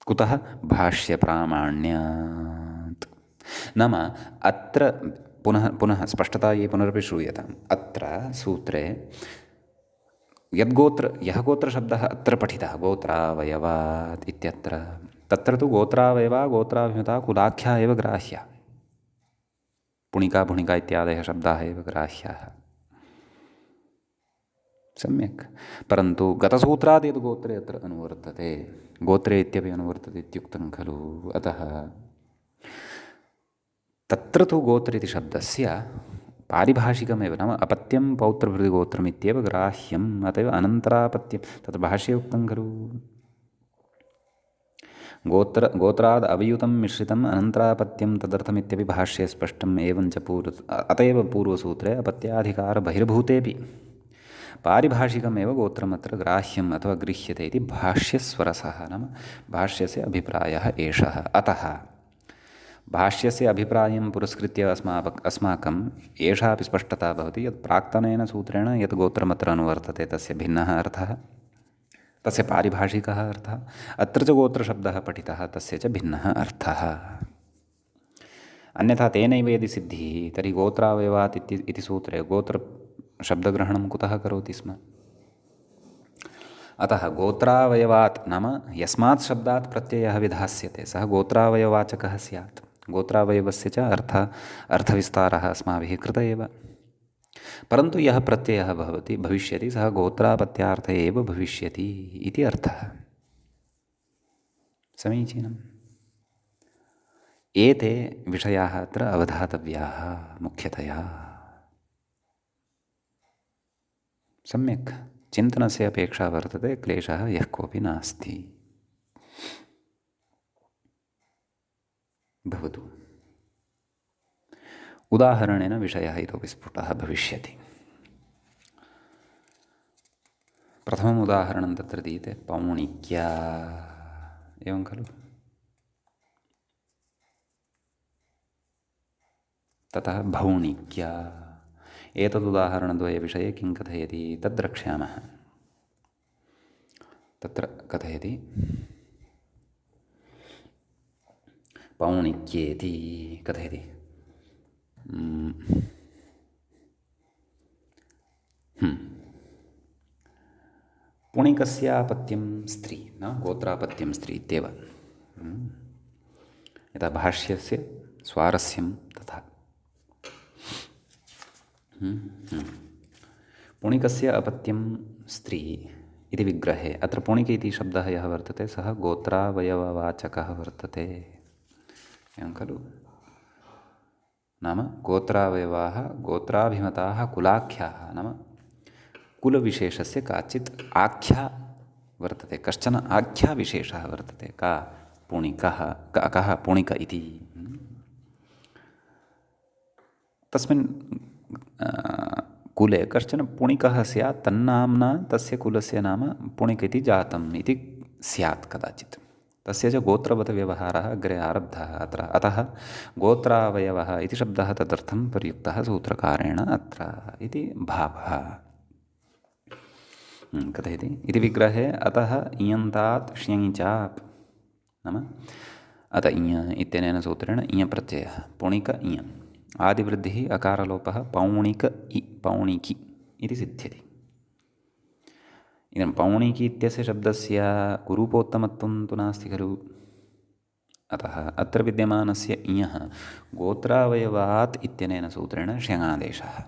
कुतः? भाष्यप्रामाण्यात्। नाम अत्र पुनः स्पष्टतायै पुनरपि श्रूयताम्। अत्र सूत्रे यः गोत्रशब्दः अत्र पठितः, गोत्रावयवात् इत्यत्र, तत्र तु गोत्रावयवा गोत्राभिमता कुलाख्या एव ग्राह्या। पुणिका भुणिका इत्यादयः शब्दाः एव ग्राह्याः। सम्यक्। परन्तु गतसूत्रात् यद् गोत्रे अत्र अनुवर्तते, गोत्रे इत्यपि अनुवर्तते इत्युक्तं खलु। अतः तत्र तु गोत्र इति शब्दस्य पारिभाषिकमेव, नाम अपत्यं पौत्रभृतिगोत्रम् इत्येव ग्राह्यम्। अत एव अनन्तरापत्यं, तत् भाष्ये उक्तं खलु, गोत्राद् अवयुतं मिश्रितम् अनन्तरापत्यं तदर्थमित्यपि भाष्ये स्पष्टम्। एवञ्च अत एव पूर्वसूत्रे अपत्याधिकारबहिर्भूतेऽपि पारिभाषिकमेव गोत्रमत्र ग्राह्यम् अथवा गृह्यते इति भाष्यस्वरसः, नाम भाष्यस्य अभिप्रायः एषः। अतः भाष्यस्य अभिप्रायं पुरस्कृत्य अस्माकम् एषापि स्पष्टता भवति यत् प्राक्तनेन सूत्रेण यत् गोत्रमत्र अनुवर्तते तस्य भिन्नः अर्थः, तस्य पारिभाषिकः अर्थः, अत्र च गोत्रशब्दः पठितः तस्य च भिन्नः अर्थः। अन्यथा तेनैव यदि सिद्धिः, तर्हि गोत्रावयवात् इति सूत्रे गोत्रशब्दग्रहणं कुतः करोति स्म? अतः गोत्रावयवात् नाम यस्मात् शब्दात् प्रत्ययः विधास्यते सः गोत्रावयवाचकः स्यात्। गोत्रावयवस्य च अर्थविस्तारः अस्माभिः कृत एव। परन्तु यः प्रत्ययः भविष्यति सः गोत्रापत्यार्थे एव भविष्यति इति अर्थः। समीचीनम्। एते विषयाः अत्र अवधातव्याः मुख्यतया। सम्यक् चिन्तनस्य अपेक्षा वर्तते, क्लेशः यः कोऽपि नास्ति। भवतु। उदाहरणेन विषयः इतोपि स्फुटः भविष्यति। प्रथमम् उदाहरणं तत्र दीयते, पौणिक्या, एवं खलु। ततः भौणिक्या। एतदुदाहरणद्वयविषये किं कथयति तद् द्रक्ष्यामः। तत्र कथयति पौणिक्येति कथयति। पुणिकस्यापत्यं स्त्री न गोत्रापत्यं स्त्री इत्येव। यथा भाष्यस्य स्वारस्यं तथा। पुणिकस्य अपत्यं स्त्री इति विग्रहे अत्र पुणिक इति शब्दः यः वर्तते सः गोत्रावयववाचकः वर्तते, एवं खलु। नाम गोत्रावयवाः गोत्राभिमताः कुलाख्याः, नाम कुलविशेषस्य काचित् आख्या वर्तते, कश्चन आख्याविशेषः वर्तते। का पुणिकः, कः पुणिक इति। तस्मिन् कुले कश्चन पुणिकः स्यात्, तन्नाम्ना तस्य कुलस्य नाम पुणिक इति जातम् इति स्यात् कदाचित्। तस्य च गोत्रवत् व्यवहारः अग्रे आरब्धः अत्र, अतः गोत्रावयवः इति शब्दः तदर्थं प्रयुक्तः सूत्रकारेण अत्र इति भावः। कथयति इति विग्रहे अतः इयन्तात् श्यञ् चाप्, नाम अत इय इत्यनेन सूत्रेण इय प्रत्ययः पुणिक इय आदिवृद्धिः अकारलोपः पौणिक इ पौणिकि इति सिद्ध्यति। इदं पौणिकि इत्यस्य शब्दस्य कुरूपोत्तमत्वं तु नास्ति खलु। अतः अत्र विद्यमानस्य इयः गोत्रावयवात् इत्यनेन सूत्रेण श्यङादेशः,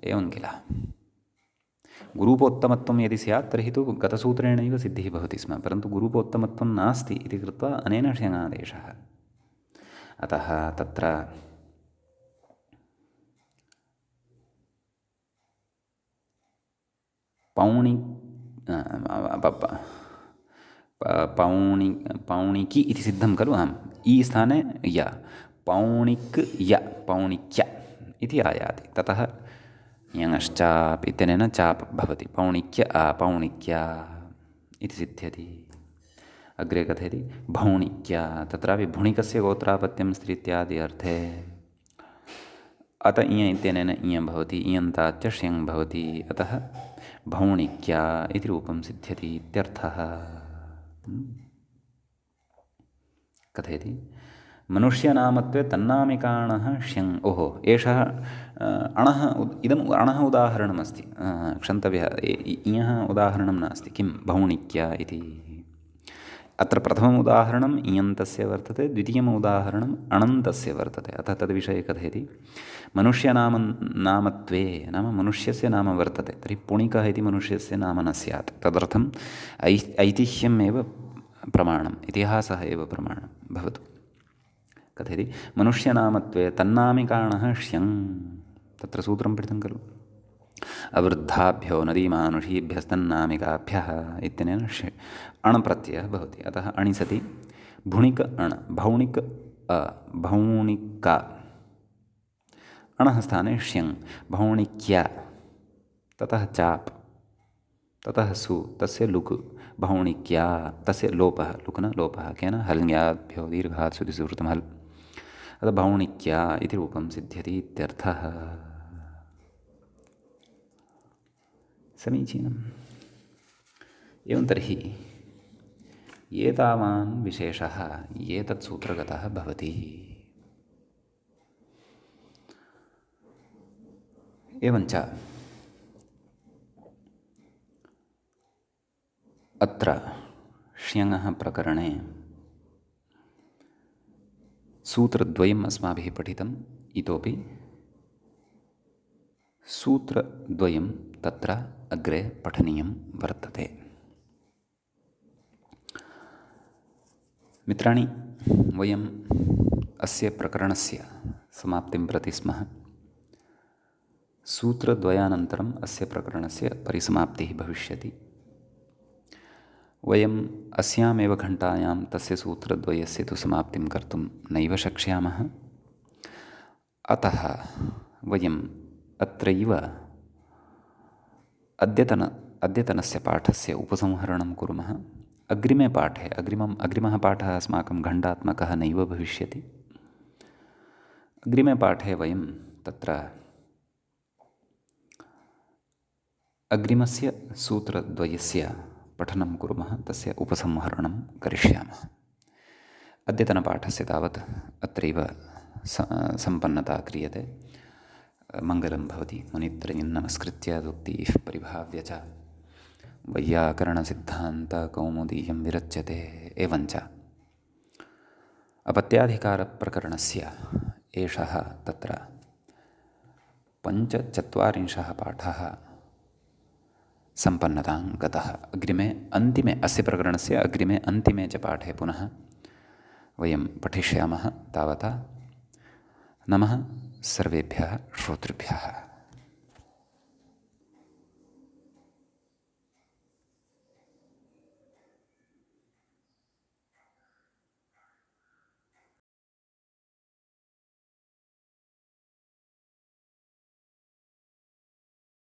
एवं किल। गुरूपोत्तमत्वं यदि स्यात् तर्हि तु गतसूत्रेणैव सिद्धिः भवति स्म, परन्तु गुरूपोत्तमत्वं नास्ति इति कृत्वा अनेन श्यङादेशः। अतः तत्र पौणिकि इति सिद्धं खलु। आम्, ई स्थाने य, पौणिक् य पौणिक्य इति आयाति। ततः यङश्चाप् इत्यनेन चाप् भवति, पौणिक्य पौणिक्या इति सिद्ध्यति। अग्रे कथयति भौणिक्या, तत्रापि भुणिकस्य गोत्रापत्यं स्त्री इत्यादि अर्थे। अत इय इत्यनेन इय भवति, इयन्ताच्च श्यङ् भवति, अतः भौणिक्या इति रूपं सिद्ध्यति इत्यर्थः। कथयति मनुष्यनामत्वे तन्नामिकाणः श्यङ्। ओहो, एषः अणः, इदम् अणः उदाहरणमस्ति, क्षन्तव्यः, इयः उदाहरणं नास्ति। किं भौणिक्या इति अत्र प्रथमम् उदाहरणम् इयन्तस्य वर्तते, द्वितीयम् उदाहरणम् अणन्तस्य वर्तते। अतः तद्विषये कथयति नामत्वे, नाम मनुष्यस्य नाम वर्तते, तर्हि पुणिकः इति मनुष्यस्य नाम न स्यात्। तदर्थम् ऐतिह्यम् एव प्रमाणम्, इतिहासः एव प्रमाणं भवतु। कथयति मनुष्यनामत्वे तन्नामिकाणः श्यङ्, तत्र सूत्रं पठितं खलु। अवृद्धाभ्यो नदीमानुषीभ्यस्तन्नामिकाभ्यः इत्यनेन अणप्रत्ययः भवति। अतः अणि सति भुणिक अण, भौणिक भौणिका, अणः स्थाने श्यङ्, भौणिक्या, ततः चाप्, ततः सु, तस्य लुक्, भौणिक्या, तस्य लोपः, लुक्न लोपः, केन हल्ङ्याद्भ्यो दीर्घात् सुधिसुवृतं हल्, अतः भौणिक्या इति रूपं सिद्ध्यति इत्यर्थः। समीचीनम्। एवं तर्हि एतावान् विशेषः एतत् सूत्रगतः भवति। एवञ्च अत्र श्यङः प्रकरणे सूत्रद्वयम् अस्माभिः पठितम्, इतोपि सूत्रद्वयं तत्र अग्रे पठनीयं वर्तते। मित्राणि, वयम् अस्य प्रकरणस्य समाप्तिं प्रति स्मः। सूत्रद्वयानन्तरम् अस्य प्रकरणस्य परिसमाप्तिः भविष्यति। वयम् अस्यामेव घण्टायां तस्य सूत्रद्वयस्य तु समाप्तिं कर्तुं नैव शक्ष्यामः। अतः वयम् अत्रैव अद्यतनस्य पाठस्य उपसंहरणं कुर्मः। अग्रिमे पाठे, अग्रिमः पाठः अस्माकं घण्टात्मकः नैव भविष्यति। अग्रिमे पाठे वयं तत्र अग्रिमस्य सूत्रद्वयस्य पठनं कुर्मः, तस्य उपसंहरणं करिष्यामः। अद्यतनपाठस्य तावत् अत्रैव सम्पन्नता क्रियते। मङ्गलं भवति। मुनित्रयं नमस्कृत्य दुक्तिः परिभाव्य च वैयाकरणसिद्धान्तकौमुदीयं विरच्यते। एवञ्च अपत्याधिकारप्रकरणस्य एषः तत्र 45 पाठः सम्पन्नतां गतः। अन्तिमे अस्य प्रकरणस्य अग्रिमे अन्तिमे च पाठे पुनः वयं पठिष्यामः। तावता नमः सर्वेभ्यः श्रोतृभ्यः।